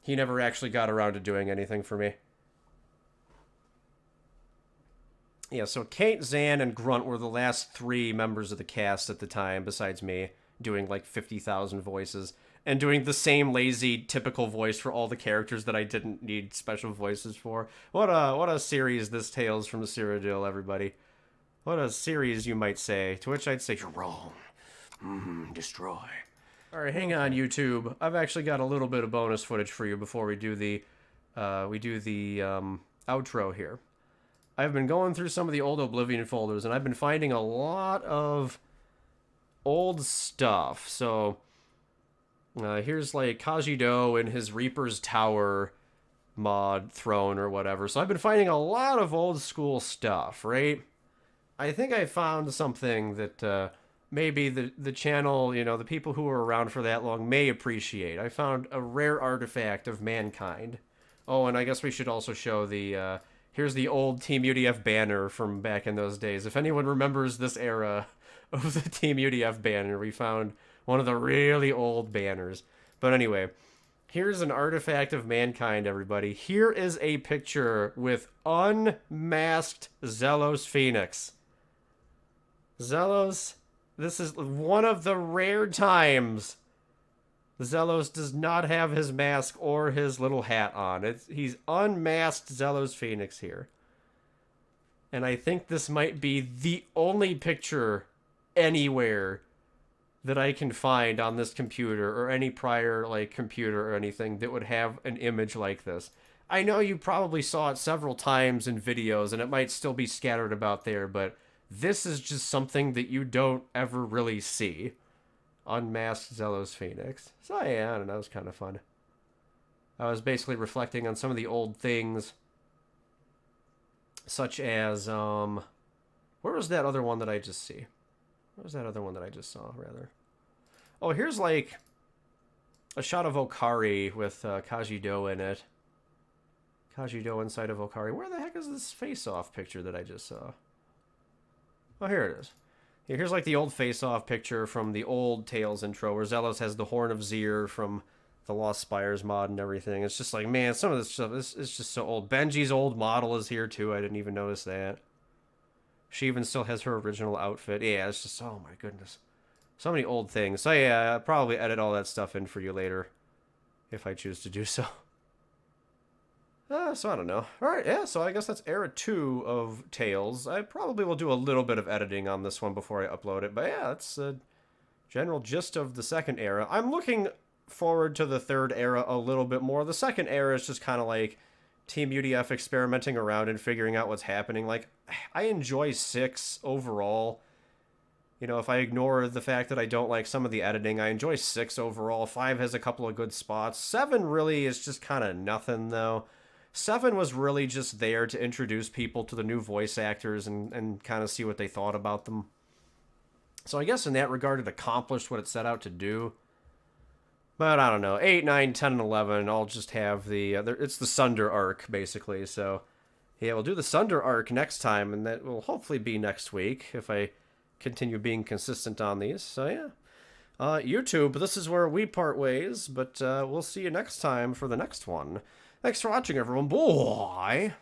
He never actually got around to doing anything for me. Yeah, so Kate, Zan, and Grunt were the last three members of the cast at the time, besides me, doing like 50,000 voices. And doing the same lazy, typical voice for all the characters that I didn't need special voices for. What a series this Tales from the Cyrodiil, everybody. What a series, you might say. To which I'd say, you're wrong. Destroy. Alright, hang on, YouTube. I've actually got a little bit of bonus footage for you before we do the outro here. I've been going through some of the old Oblivion folders, and I've been finding a lot of old stuff. So, here's like Kajido and his Reaper's Tower mod throne or whatever. So I've been finding a lot of old school stuff, right? I think I found something that maybe the channel, you know, the people who were around for that long may appreciate. I found a rare artifact of mankind. Oh, and I guess we should also show the, here's the old Teamudf banner from back in those days. If anyone remembers this era of the Teamudf banner, we found one of the really old banners. But anyway, here's an artifact of mankind, everybody. Here is a picture with unmasked Zelos Phoenix. Zelos, this is one of the rare times Zelos does not have his mask or his little hat on. He's unmasked Zelos Phoenix here. And I think this might be the only picture anywhere that I can find on this computer or any prior like computer or anything that would have an image like this. I know you probably saw it several times in videos and it might still be scattered about there, but this is just something that you don't ever really see. Unmasked Zelos Phoenix. So yeah, I don't know, it was kind of fun. I was basically reflecting on some of the old things, such as, where was that other one that I just see? What was that other one that I just saw, rather? Oh, here's like a shot of Okari with Kajido in it. Kajido inside of Okari. Where the heck is this face-off picture that I just saw? Oh, here it is. Here's like the old face-off picture from the old Tales intro where Zelos has the Horn of Zir from the Lost Spires mod and everything. It's just like, man, some of this stuff is just so old. Benji's old model is here too. I didn't even notice that. She even still has her original outfit. Yeah, it's just, oh my goodness. So many old things. So yeah, I'll probably edit all that stuff in for you later if I choose to do so. So I don't know. Alright, yeah, so I guess that's Era 2 of Tales. I probably will do a little bit of editing on this one before I upload it. But yeah, that's the general gist of the second era. I'm looking forward to the third era a little bit more. The second era is just kind of like Teamudf experimenting around and figuring out what's happening. Like, I enjoy 6 overall. You know, if I ignore the fact that I don't like some of the editing, I enjoy 6 overall. 5 has a couple of good spots. 7 really is just kind of nothing, though. 7 was really just there to introduce people to the new voice actors and kind of see what they thought about them. So I guess in that regard, it accomplished what it set out to do. But I don't know, 8, 9, 10, and 11, I'll just have the, it's the Sunder arc, basically, so, yeah, we'll do the Sunder arc next time, and that will hopefully be next week, if I continue being consistent on these, so yeah. YouTube, this is where we part ways, but we'll see you next time for the next one. Thanks for watching, everyone. Bye!